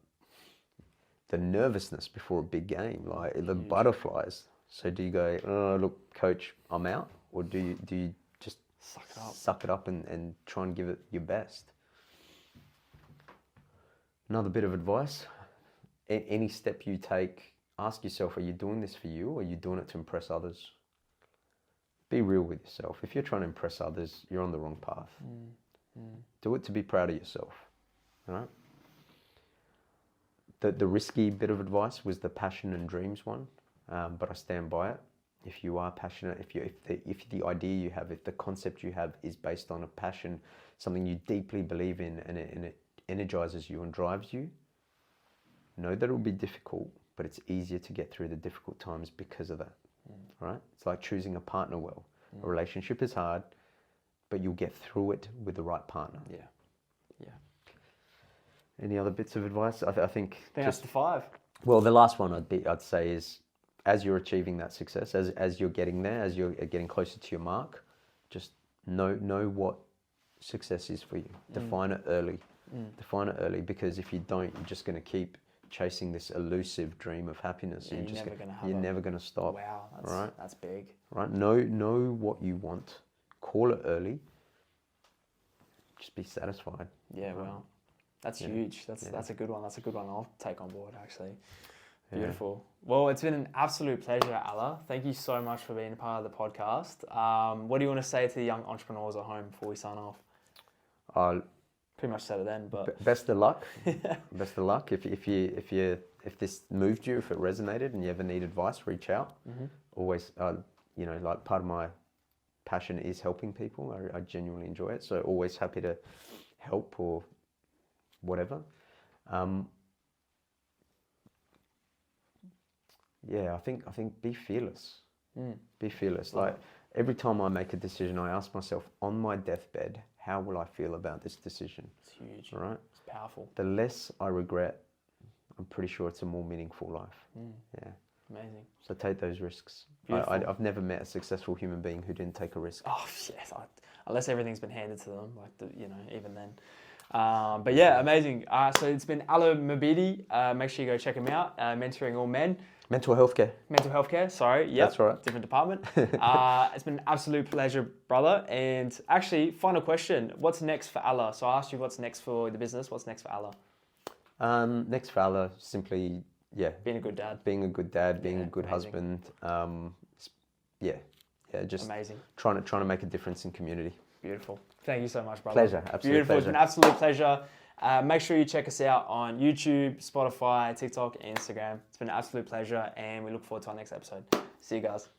the nervousness before a big game, like the butterflies. So do you go, "Oh, look, coach, I'm out," or do you just suck it up and try and give it your best? Another bit of advice, any step you take, ask yourself, are you doing this for you, or are you doing it to impress others? Be real with yourself. If you're trying to impress others, you're on the wrong path. Do it to be proud of yourself. All right? The risky bit of advice was the passion and dreams one, but I stand by it. If you are passionate, if the idea you have, if the concept you have is based on a passion, something you deeply believe in, and it energizes you and drives you, know that it will be difficult, but it's easier to get through the difficult times because of that. Right? It's like choosing a partner well. A relationship is hard, but you'll get through it with the right partner. Yeah. Any other bits of advice? I think that's the 5. Well, the last one I'd say is, as you're achieving that success, as you're getting there, as you're getting closer to your mark, just know what success is for you. Define it early. Define it early, because if you don't, you're just going to keep chasing this elusive dream of happiness. Yeah, you're never going to stop. Wow, that's big. Right? Know what you want. Call it early. Just be satisfied. Yeah, wow. That's huge. That's a good one. That's a good one I'll take on board, actually. Beautiful. Well, it's been an absolute pleasure, Ala. Thank you so much for being a part of the podcast. What do you want to say to the young entrepreneurs at home before we sign off? Pretty much said it then, but best of luck. Best of luck. If this moved you, if it resonated, and you ever need advice, reach out. Always, like part of my passion is helping people. I genuinely enjoy it, so always happy to help or whatever. I think be fearless. Be fearless. Like every time I make a decision, I ask myself on my deathbed, how will I feel about this decision? It's huge. Right? It's powerful. The less I regret, I'm pretty sure it's a more meaningful life. Yeah. Amazing. So take those risks. I've never met a successful human being who didn't take a risk. Oh yes, unless everything's been handed to them, even then. But yeah, amazing. So it's been Ala Mobedi. Make sure you go check him out. Mentoring all men. Mental health care. Sorry. Yep. That's right. Different department. It's been an absolute pleasure, brother. And actually, final question. What's next for Ala? So I asked you what's next for the business. What's next for Ala? Next for Ala, simply, being a good dad. Being a good dad, being a good husband. yeah, just amazing. trying to make a difference in community. Beautiful. Thank you so much, brother. Pleasure, absolute Beautiful. It's pleasure. been an absolute pleasure. Make sure you check us out on YouTube, Spotify, TikTok, and Instagram. It's been an absolute pleasure, and we look forward to our next episode. See you guys.